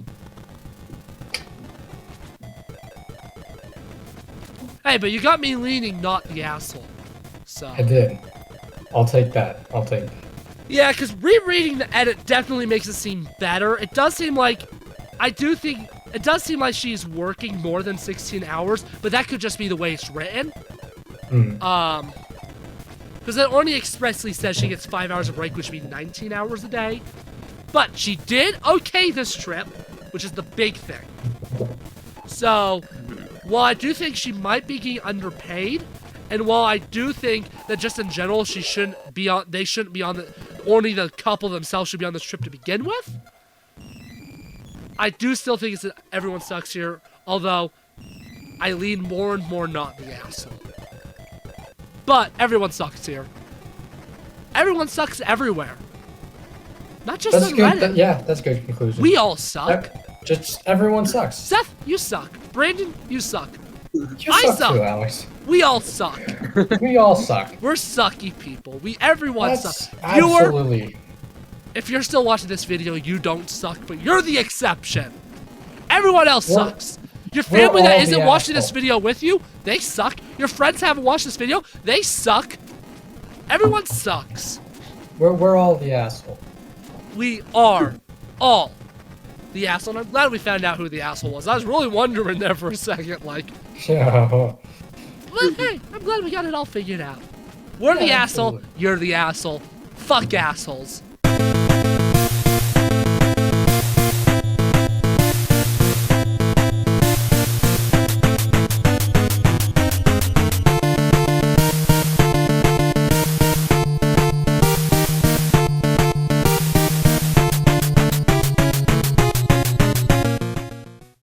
Hey, but you got me leaning not the asshole. So. I did. I'll take that. Yeah, because rereading the edit definitely makes it seem better. It does seem like, it does seem like she's working more than 16 hours, but that could just be the way it's written. Because it only expressly says she gets 5 hours of break, which would be 19 hours a day. But she did okay this trip, which is the big thing. So, while I do think she might be getting underpaid, and while I do think that just in general they shouldn't be on only the couple themselves should be on this trip to begin with, I do still think it's everyone sucks here, although I lean more and more not the asshole. But everyone sucks here. Everyone sucks everywhere. Not just on Reddit. That's a good conclusion. We all suck. Just everyone sucks. Seth, you suck. Brandon, you suck. I suck too, Alex. We all suck. We all suck. We're sucky people. Everyone sucks. Absolutely. If you're still watching this video, you don't suck, but you're the exception. Everyone else sucks. Your family that isn't watching this video with you, they suck. Your friends haven't watched this video, they suck. Everyone sucks. We're all the asshole. We are all the asshole. And I'm glad we found out who the asshole was. I was really wondering there for a second, like. Yeah. But hey, I'm glad we got it all figured out. We're the asshole. Absolutely. You're the asshole. Fuck assholes.